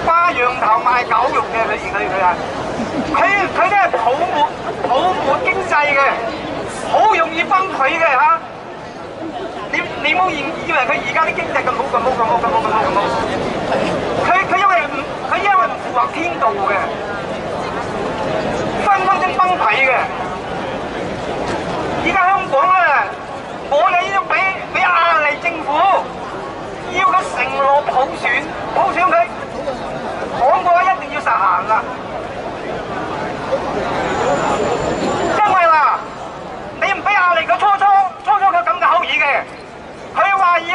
花羊頭賣狗肉嘅佢都係泡沫經濟嘅，好容易崩潰嘅嚇。你唔好以為佢而家啲經濟咁好。佢因為唔符合天道嘅，分鐘崩潰嘅。而家香港咧，我哋要俾壓力政府，要佢承諾普選佢講過一定要實行啦。因為嗱，你唔俾壓力佢，初初佢咁嘅口語嘅，佢話要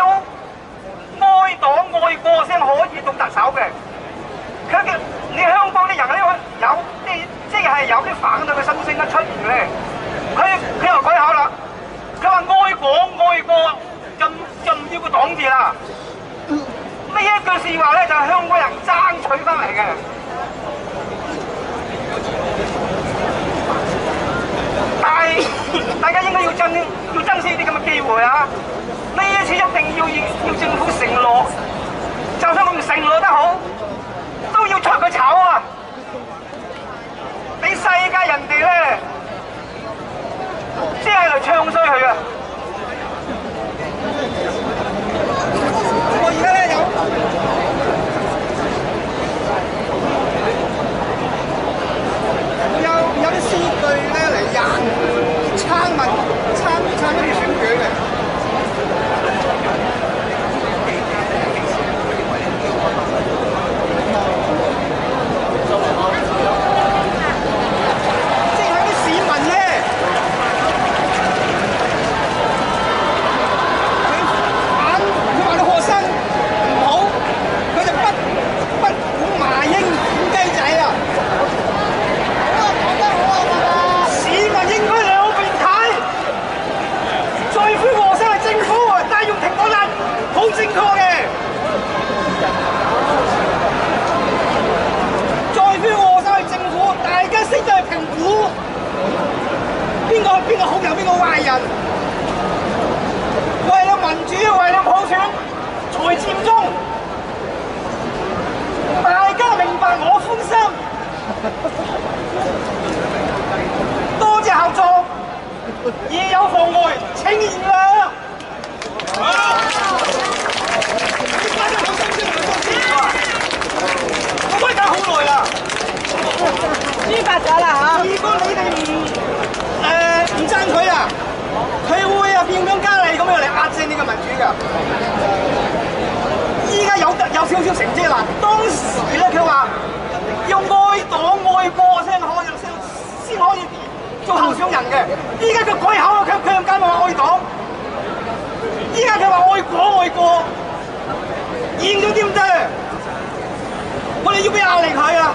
愛黨愛國先可以做特首嘅。你香港啲人咧有啲即係有啲反對嘅心聲一出現咧，佢又改口啦。佢話愛港愛國就唔要個黨字啦。呢一句説話咧就係香港人爭取翻嚟嘅。但係大家應該要珍惜啲咁嘅機會啊！呢一次一定要政府承諾，就算佢唔承諾得好，都要出佢醜啊！俾世界人哋咧，即係嚟唱衰佢啊！我而家咧有啲書據咧嚟撐呢條選舉嘅。即係啲市民咧，佢話啲學生唔好，佢就不管麻鷹估雞仔啊！市民應該兩邊睇，罪魁禍首係政府，但係用停火令好正確嘅。罪魁禍首係政府，大家識得去評估邊個好人邊個壞人。為了民主，為了普選，才佔中，大家明白我歡心。多謝合作，亦有妨礙，請原諒。我威搞好耐啦，抒發咗啦嚇。如果你哋唔爭佢啊，佢會變本加厲咁樣嚟壓制呢個民主㗎。依家有少少成績啦，當時咧佢話要愛黨愛國先可以做候選人嘅，依家佢改口，佢又加話愛黨，依家佢話愛港愛國，現咗啲唔得，我哋要俾壓力佢啊！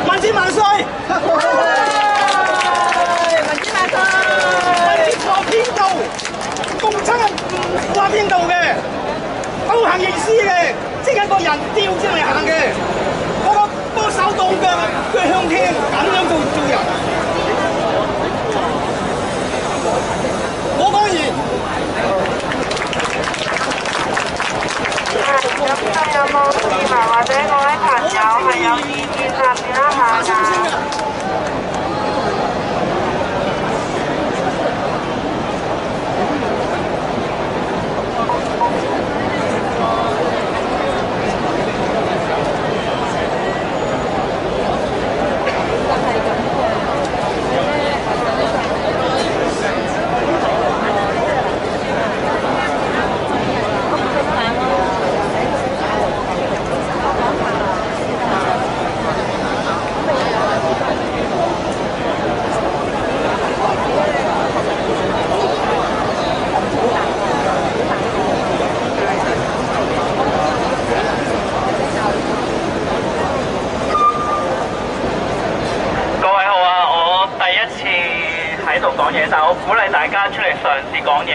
民主萬歲！民主萬歲！民主錯天道，共產人唔話天道嘅，倒行逆施嘅，即係個人調轉嚟行嘅。嗰個手動腳向天，咁樣做人。我講完。有冇市民或者各位朋友係有意見發表一下㗎？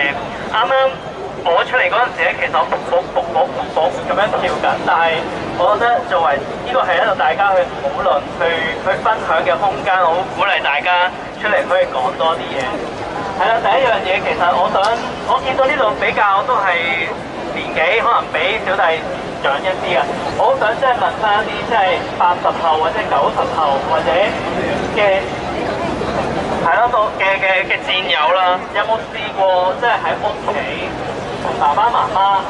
嘢。啱啱我出嚟嗰陣時咧，其實我卜咁樣跳緊，但係我覺得作為呢個係一度大家去討論、去分享嘅空間，我好鼓勵大家出嚟可以講多啲嘢。係啦，第一樣嘢其實我見到呢度比較都係年紀可能比小弟長一啲嘅，我好想即係問翻一啲即係80後或者90後或者嘅係咯嘅戰友啦，有冇試過即係喺屋企同爸爸媽媽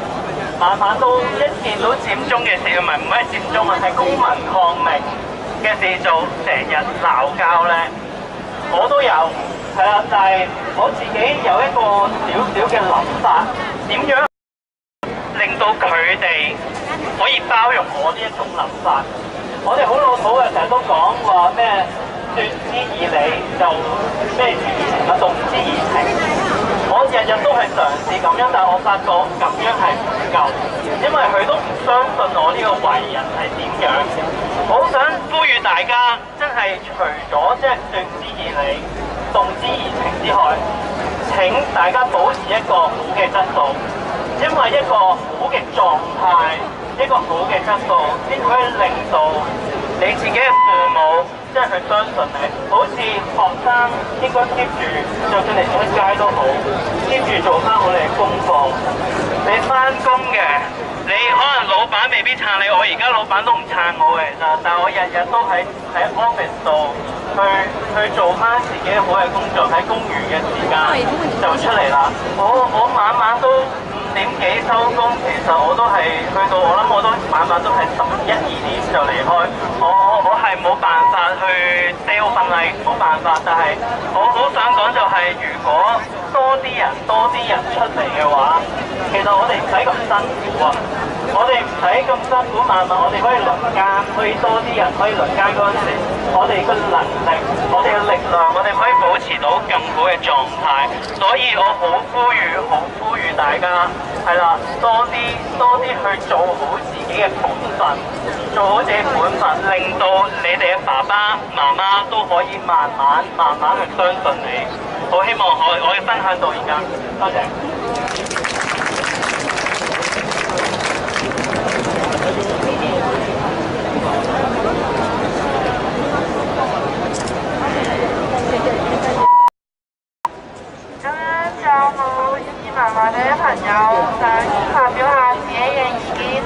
晚晚都一見到佔中嘅事，唔係佔中啊，係公民抗命嘅事做，成日鬧交咧？我都有，係啦，但係我自己有一個少少嘅諗法，點樣令到佢哋可以包容我呢一種諗法？我哋好老土嘅，成日都講話咩説之以理就咩之以情啊，動之以情。我日日都係嘗試咁樣，但係我發覺咁樣係唔夠，因為佢都唔相信我呢個為人係點樣。我好想呼籲大家，真係除咗即係説之以理、動之以情之外，請大家保持一個好嘅質素，因為一個好嘅狀態、一個好嘅質素，先可以令到你自己嘅父母即係去相信你。好似學生應該 keep 住，就算你出街都好 ，keep 住做翻我哋嘅功課。你翻工嘅，你可能老闆未必撐你，我而家老闆都唔撐我嘅，但係我日日都喺 office 度去做翻自己好嘅工作，喺公餘嘅時間就出嚟啦。我晚晚都5點幾收工，其實我都係去到我諗我都晚晚都係11、12點就離開。我係冇辦法去 sell 份禮，冇辦法。但係我好想講就係，如果多啲人出嚟嘅話，其實我哋唔使咁辛苦啊！我哋唔使咁辛苦，慢慢我哋可以輪奸，可以多啲人可以輪奸嗰陣時，我哋嘅能力、我哋嘅力量，我哋可以保持到更好嘅狀態。所以我好呼籲大家係啦，多啲去做好自己嘅本分，做好自己本分，令到你哋嘅爸爸媽媽都可以慢慢去相信你。好希望我嘅分享到而家，多謝。咁樣仲有冇意見文化嘅朋友想發表下自己嘅意見？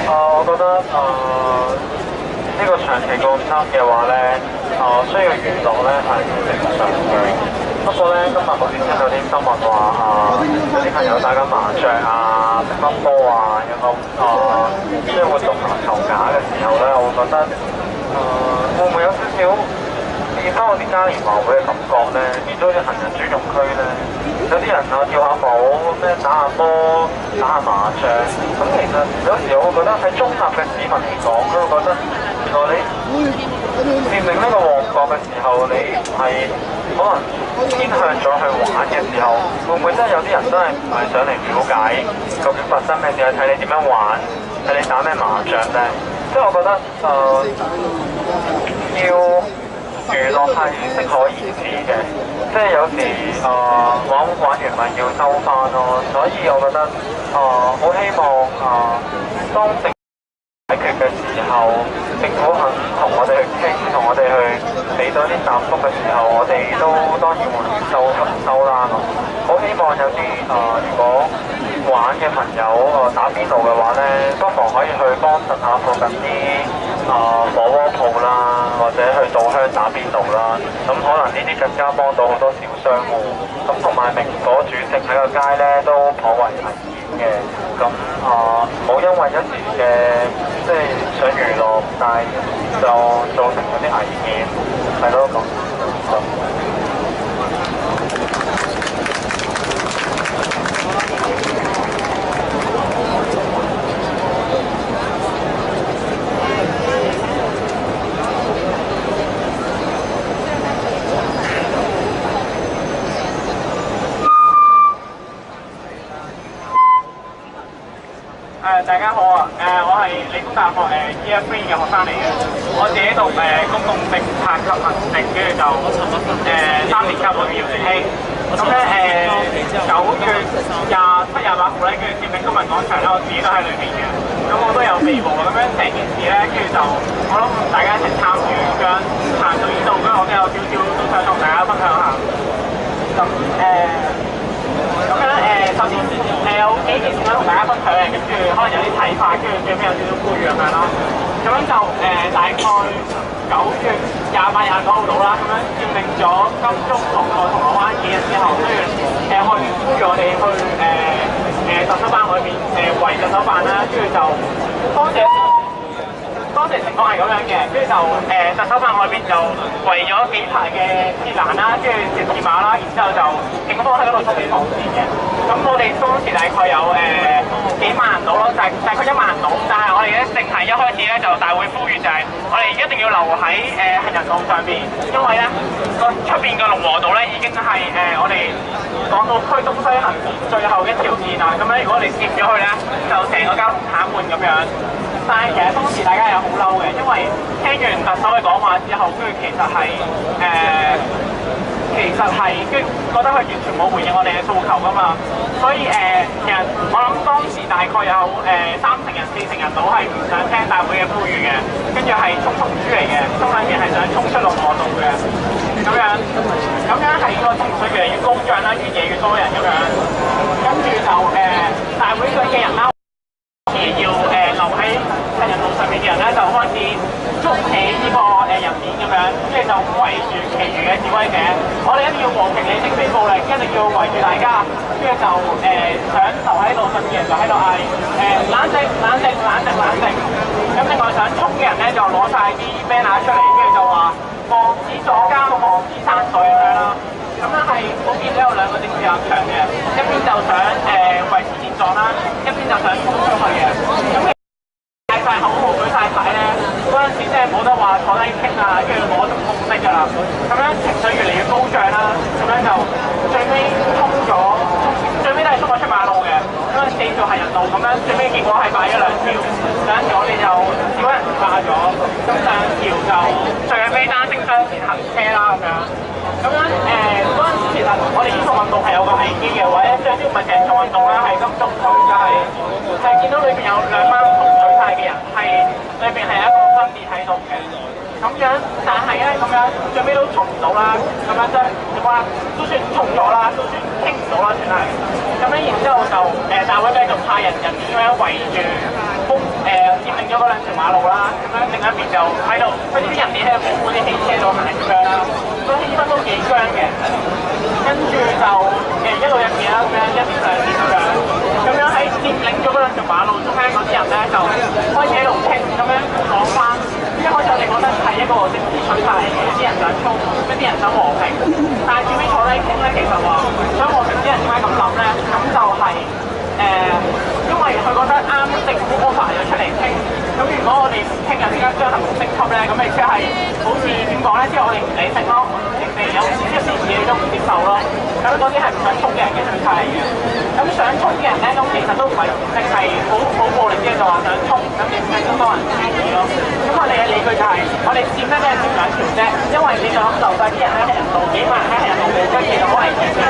我覺得呢個長期抗爭嘅話咧，需要娛樂咧係正常嘅。不過咧，今日好似聽到啲新聞話有啲朋友打緊麻雀啊、乒乓波啊，有個即係活動球架嘅時候咧，我會覺得會唔會有少少變翻我哋嘉年華會嘅感覺咧？變咗好似行人專用區咧，有啲人跳下舞，咩打下波、打下麻雀。咁其實有時我會覺得喺中立嘅市民嚟講，都會覺得原來你佔領呢個旺角嘅時候，你唔係可能偏向咗去玩嘅時候，會唔會真係有啲人真係唔係想嚟了解究竟發生咩事，係睇你點樣玩，睇你打咩麻雀咧？即係我覺得要娛樂係適可而止嘅，即係有時玩完咪要收翻咯。所以我覺得好希望當政府解決嘅時候，政府肯同我哋去傾，同我哋去俾多啲答覆嘅時候，我哋都當然會收啦。好希望有啲如果玩嘅朋友打邊爐嘅話咧，不妨可以去幫襯下附近啲火鍋鋪啦，或者去稻香打邊爐啦。咁可能呢啲更加幫到好多小商戶。咁同埋明火煮食喺個街咧都頗為危險嘅。咁唔好因為一時嘅即係想娛樂，但係就造成嗰啲危險，係咯咁。大家好啊！我係理工大學Year 3嘅學生嚟嘅，我自己讀公共政策及行政，跟住就3年級我叫姚成希。咁咧9月27、28號咧，跟住佔領公民廣場咧，我自己都喺裏面嘅。咁我都有備喎，咁樣成件事咧，跟住就我諗大家一齊參與咁樣行到呢度，跟住我都有少少都想同大家分享下。咁咁樣首先有幾件事想同大家分享嘅，跟住可能有啲睇法，跟住最尾有少少呼籲咁樣啦。咁樣就大概9月28、29號到啦，咁樣佔領咗金鐘、龍台、銅鑼灣幾日之後，跟住去呼籲我哋去特首辦外面圍特首辦啦，跟住就當時情況係咁樣嘅，跟住就特首辦外邊就圍咗幾排嘅鐵欄啦，跟住鐵馬啦，然之後就警方喺嗰度充啲防線嘅。咁我哋當時大概有幾萬人到咯，大概1萬人到。但係我哋咧淨係一開始咧就大會呼籲就係我哋一定要留喺行人路上邊，因為咧出邊嘅龍和道咧已經係我哋講到區東西行最後一條線啦。咁咧如果你攝咗去咧，就成個交通癱瘓咁樣。但係其實當時大家又好嬲嘅，因為聽完特首嘅講話之後，跟住其實係跟住覺得佢完全冇回應我哋嘅訴求噶嘛，所以其實我諗當時大概有3成人、4成人到係唔想聽大會嘅呼籲嘅，跟住係衝豬嚟嘅，心裏面係想衝出龍和道嘅，咁樣係個情緒越嚟越高漲啦，越嚟越多人咁樣，跟住就大會嘅人啦。要留喺行人路上面嘅人咧，就開始捉起呢個人鏈咁樣，跟住就圍住其餘嘅示威者。我哋一定要和平理性非暴力，一定要圍住大家。跟住就想留喺路上面嘅人就喺度嗌冷靜、冷靜、冷靜、冷靜。咁另外想衝嘅人咧就攞晒啲 banner 出嚟，跟住就話防止左膠、防止山水咁樣啦。咁樣係普遍都有兩個政治立場嘅，一邊就想維持現狀啦，一邊就想衝出去嘅。咁嗌晒口號、舉晒牌咧，嗰陣時真係冇得話坐低傾啊，跟住攞種共識㗎啦。咁樣情緒越嚟越高漲啦，咁樣就最尾都係衝咗出馬路嘅，咁樣四條行人路，咁樣最尾結果係擺咗2條，我哋就少人化咗，咁2條就最尾單聲雙線行車啦咁樣。咁樣嗰陣時其實我哋呢個運動係有個危機嘅，或者最主要唔係成場運動啦，係金鐘區就係見到裏邊有2班唔同取態嘅人，係裏邊係一個分裂喺度嘅。咁樣，但係咧咁樣最尾都重唔到啦，咁樣即係點講啊？都算重咗啦，都算傾唔到啦，算係。咁樣然之後就大會繼續派人咁樣圍住佔領咗嗰2條馬路啦，咁樣另一邊就喺度，嗰啲人哋喺保護啲汽車度行咁樣啦，個氣氛都幾僵嘅。跟住就一路入面啦，咁樣1邊2邊咁樣，咁樣喺佔領咗嗰2條馬路中間嗰啲人咧就開始喺度傾，咁樣講翻。一開始我哋覺得係一個政治取態嚟嘅，啲人想衝，一啲人想和平。但係最尾坐低傾咧，其實話想和平啲人點解咁諗咧？咁就係因為佢覺得啱政府安排咗出嚟傾。咁如果我哋唔傾啊，點解將行動升級咧？咁咪即係好似點講咧？即係我哋唔理性咯，人哋有少少事嘢都唔接受咯。咁嗰啲係唔想衝嘅人嘅取態嚟嘅。咁想衝嘅人咧，咁其實都唔係淨係好暴力嘅，就話想衝，咁點解咁多人注意咯？咁我哋嘅理據就係，我哋佔咧都係佔2條啫，因為你就咁留晒啲人喺行人路，幾萬人喺行人路嘅，咁其實好危險嘅。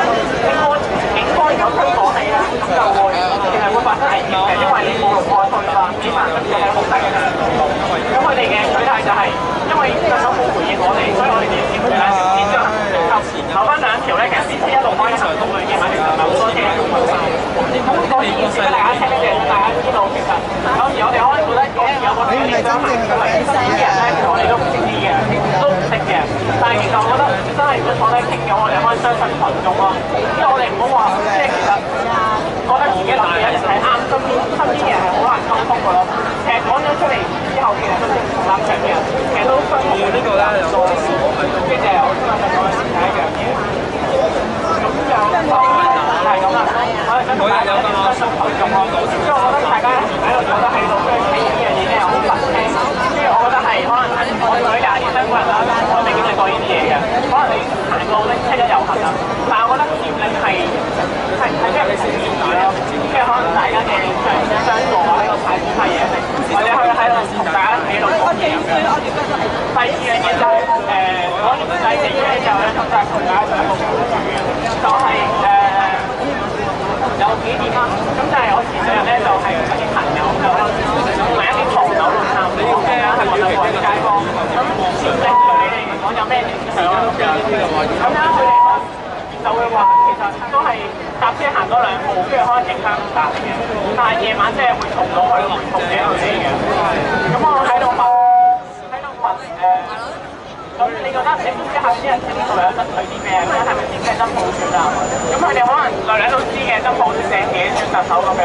警方有推廣你啦，咁就會其實會發生危險嘅，因為你冇路過去啦，幾萬人其實係好大嘅行人路。咁佢哋嘅取態就係，因為特首冇回應我哋，所以我哋要佔2條先將行動升級，留翻2條咧，其實先一路開行動去嘅，其實唔係好多車嘅。咁嗰件事俾大家聽咧，大家知道其實有時我哋可能覺得有個你係真正嘅新嘅人咧，其實我哋都唔識啲嘅，都唔識嘅。但係其實我覺得真係如果坐低傾嘅，我哋可以相信群眾咯。因為我哋唔好話，即係其實覺得自己諗嘅一定係啱，身邊嘅人係好難溝通嘅咯。其實講咗出嚟之後，其實都唔同立場嘅人，其實都相同呢個咧有多啲事，跟住我今日就講第一樣嘢。咁就係咁啦。我哋想大家相信群眾咯，因為我覺得大家喺度坐得喺度，跟住傾呢樣嘢咧又好難聽。跟住我覺得係可能我哋20年香港人啦，我未經歷過呢啲嘢嘅，可能你行路咧7日遊行啊，但係我覺得佔領係俾人哋視野咯，即係可能大家嘅相助喺度。幾點啦。咁就係我前兩日咧就係同啲朋友就買一啲糖酒咯，差唔多嘅係問下各位街坊，咁前景對你哋嚟講有咩影響啊？咁樣佢哋就會話其實都係搭車行多2步，跟住可能影響唔大嘅，但係夜晚即係會嘈到佢回覆嘅佢哋嘅。咁我喺度問咁你覺得你知唔知下邊啲人知呢度有得取啲咩？咁係咪先係真普選啊？咁佢哋可能略略都知嘅，真普選寫自己選特首咁樣。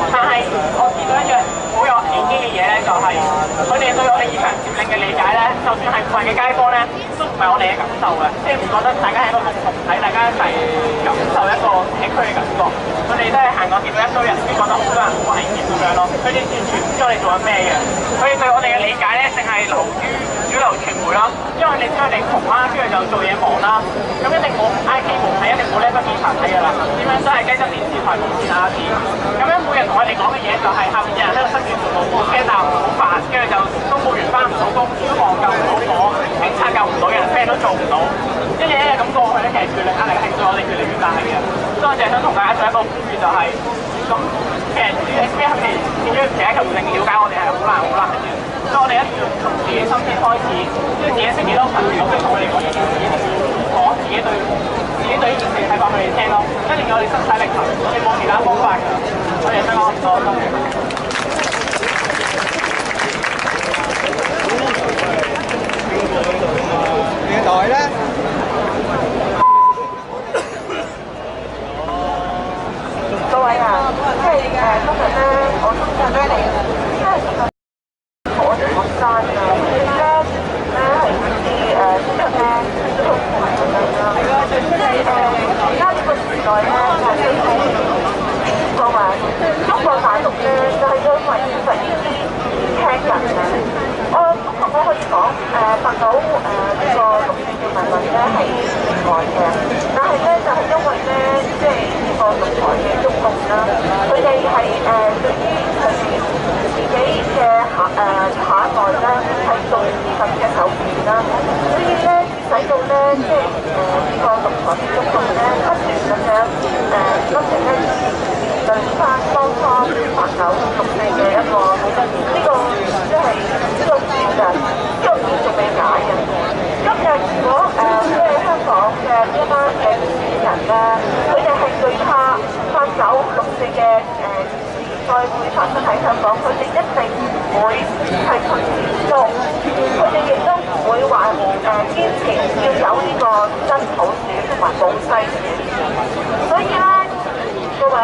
但係我見到一樣好有危機嘅嘢咧，就係佢哋對我哋以強佔領嘅理解咧，就算係附近嘅街坊咧，都唔係我哋嘅感受嘅，即係唔覺得大家係一個共同體，大家一齊感受一個社區嘅感覺。佢哋都係行過見到一堆人，先覺得好多人好危險咁樣咯。佢哋完全唔知我哋做緊咩嘅。佢哋對我哋嘅理解咧，淨係流於主流傳媒啦，因為你知我哋窮啦，跟住就做嘢忙啦，咁一定冇 IT 媒體，一定冇呢個電視睇㗎啦。點樣都係雞汁電視台無線下一次。咁樣每日同我哋講嘅嘢就係下面有人喺度塞住條路，驚鬧唔到飯，跟住就公務員翻唔到工，消防救唔到火，警察救唔到人，咩都做唔到。一嘢一嘢咁過去咧，其實權力壓力係對我哋越嚟越大嘅。所以我淨係想同大家做一個呼籲，就係咁其實主要係佢哋變咗其他球證了解我哋係好難嘅。所以我哋一定要從自己身邊開始，即係自己識幾多朋友，跟住同佢哋講自己對呢件事睇法佢哋聽咯，一定要我哋身體力行，我哋冇其他方法㗎。我哋香港唔多，多謝。幾耐咧？各位啊，即係今日咧，我通常咧嚟，因為我哋學生啊，佢哋咧係好似今日咧都好攰咁樣啦。即係而家呢個時代咧，係個話中國大陸咧，就係因為現實呢啲年輕人啊，我可以講白島呢個6四嘅民運咧係另外嘅，但係咧就係因為咧即係呢個獨裁嘅中共啦，佢哋係對於佢哋自己嘅下一代咧係做呢咁嘅手段啦，所以咧使到咧即係呢個獨裁嘅中共咧不斷咁樣不斷咧對翻當初白島6四嘅一個呢個即係呢個票㗎，呢個票仲未解嘅。今日如果即係香港嘅呢班嘅年輕人咧，佢哋係最怕白島6四嘅再會發生喺香港，佢哋一定唔會係退選中，佢哋亦都唔會話堅持要有呢個真普選同埋保西選。所以咧，各位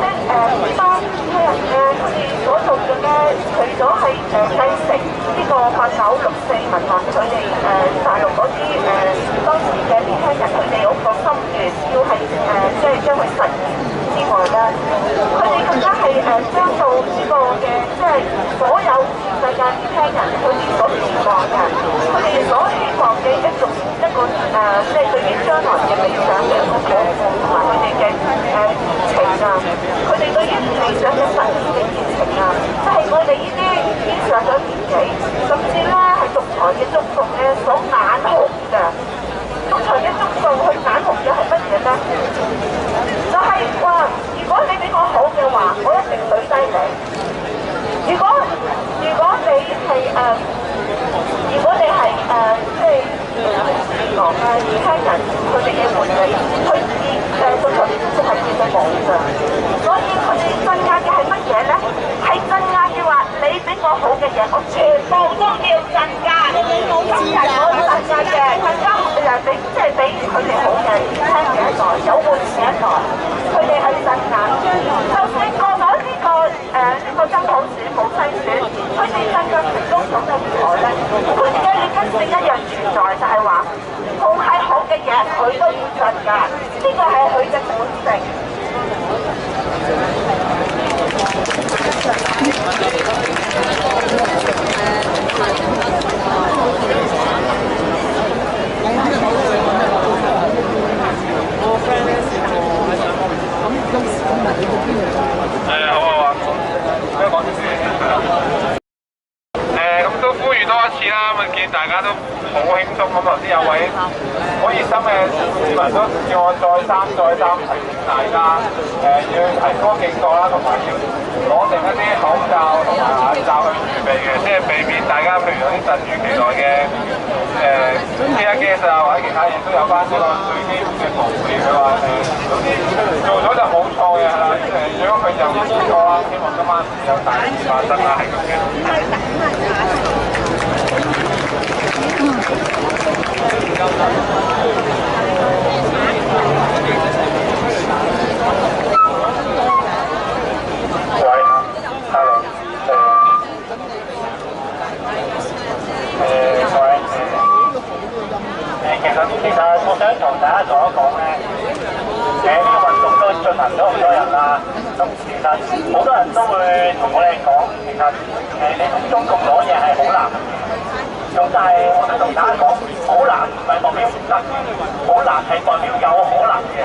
即係呢班年輕人咧，佢哋所做嘅咧，除咗係繼承呢個白島6四民運，佢哋大陸嗰啲當時嘅年輕人，佢哋嗰個心願要係即係將佢實現之外咧，佢哋更加係將到呢個嘅即係所有世界年輕人佢哋所期望嘅，佢哋所希望嘅一個即係對於將來嘅理想嘅一個抱負同埋佢哋嘅熱情啊，佢哋對於理想嘅實現嘅熱情啊，就係我哋呢啲已經上咗年紀，甚至咧係獨裁嘅中共咧所眼紅嘅。獨裁嘅中共佢眼紅嘅係乜嘢咧？就係話，如果你俾我好嘅話，我一定懟低你。如果你係即係講嘅年輕人，佢哋嘅活力，佢對佢都係見到冇㗎。所以佢哋鎮壓嘅係乜嘢咧？係鎮壓嘅話，你俾我好嘅嘢，我全部都要鎮壓。今日我鎮壓嘅更加俾即係俾佢哋好嘅年輕嘅一代，有活嘅一代，佢哋係鎮壓。就算過咗呢個真普選冇篩選，佢哋鎮壓成功咗嘅如何咧？佢哋嘅劣根性一樣存在，就係話好係好嘅嘢，佢都要鎮壓，呢個係佢嘅本性。香港咁都呼籲多一次啦，咁見大家都好輕鬆咁。頭先有位好熱心嘅市民都叫我再三提醒大家，要提高警覺啦，同埋要攞定一啲口罩同埋眼罩去預備嘅，即係避免大家譬如有啲突如其來嘅tear gas 啊或者其他嘢都有翻呢個最基本嘅防備。佢話總之做咗就冇錯嘅係啦，如果佢就唔錯啦，希望今晚有大事發生啦，係咁嘅。其實我想同大家講一講咧，呢個運動都進行咗咁多日啦，咁其實好多人都會同我哋講，其實你同中共攞嘢係好難嘅，咁但係我想同大家講，好難唔係代表唔得，好難係代表有可能嘅，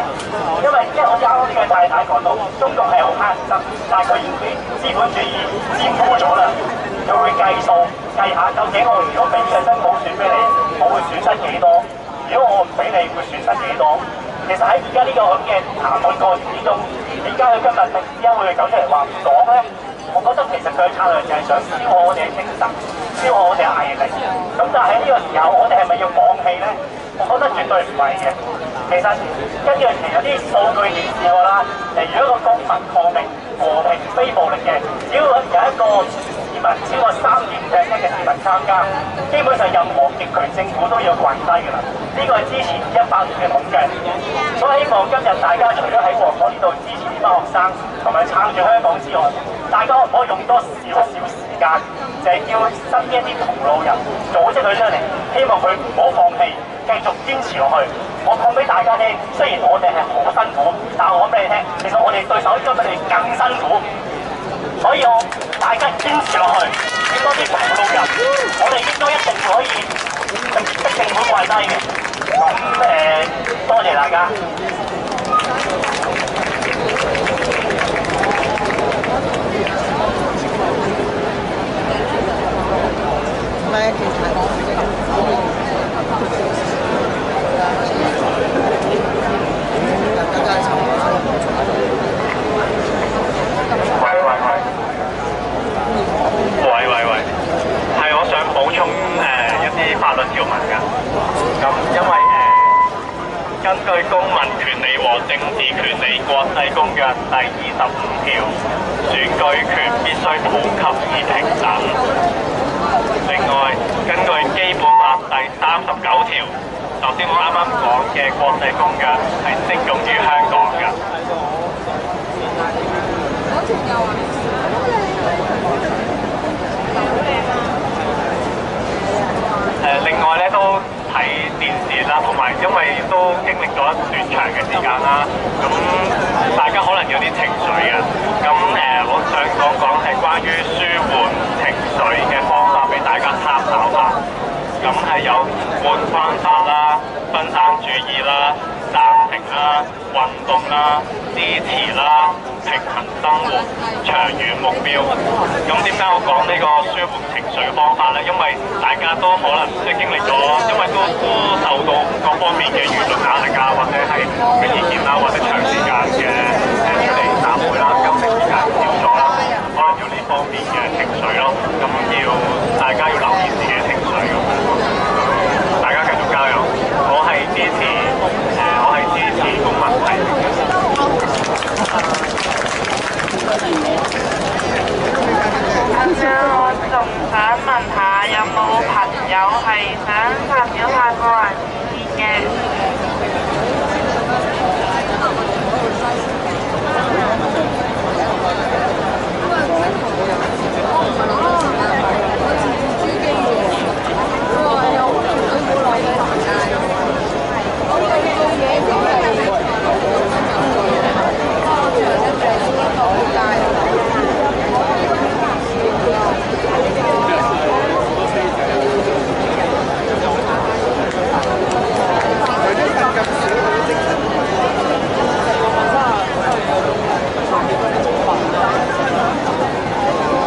因為我啱啱呢個太太講到，中共係好乞人憎，但係佢已經資本主義佔污咗啦，佢會計數計下究竟我如果俾嘅真普選俾你，我會損失幾多？如果我唔俾你，會損失幾多？其實喺而家呢個咁嘅談判過程之中，點解佢今日突然之間會走出嚟話唔講咧？我覺得其實佢嘅策略就係想消耗我哋嘅精神，消耗我哋嘅毅力。咁但係喺呢個時候，我哋係咪要放棄咧？我覺得絕對唔係嘅。其實跟住其實啲數據顯示過啦，如果一個公民抗命、和平非暴力嘅，只要有一個超過3.5%嘅市民參加，基本上任何極權政府都要跪低㗎啦。呢個係之前100年嘅統計，所以希望今日大家除咗喺旺角呢度支持呢班學生同埋撐住香港之外，大家可唔可以用多少時間，就係叫身邊一啲同路人組織佢出嚟，希望佢唔好放棄，繼續堅持落去。我講俾大家聽，雖然我哋係好辛苦，但我講俾你聽，其實我哋對手應該比你更辛苦。所以大家堅持落去，俾多啲同路人，我哋應該一定可以逼政府跪低嘅。咁多謝大家。係我想補充一啲法律條文㗎。咁因為根據《公民權利和政治權利國際公約》第25條，選舉權必須普及而平等。另外，根據《基本法》第39條，頭先我啱啱講嘅國際公約係適用於香港㗎。另外咧都睇電視啦，同埋因為都經歷咗一段長嘅時間啦，咁大家可能有啲情緒嘅。咁我想講係關於舒緩情緒嘅方法俾大家參考下。咁係有換方法啦、分散注意啦、暫停啦、運動啦、支持啦、平衡生活、長遠目標。咁點解我講呢個舒緩情緒方法呢？因為大家都可能即係經歷咗，因為都受到各方面嘅輿論壓力啊，或者係嘅意見啦，或者長時間嘅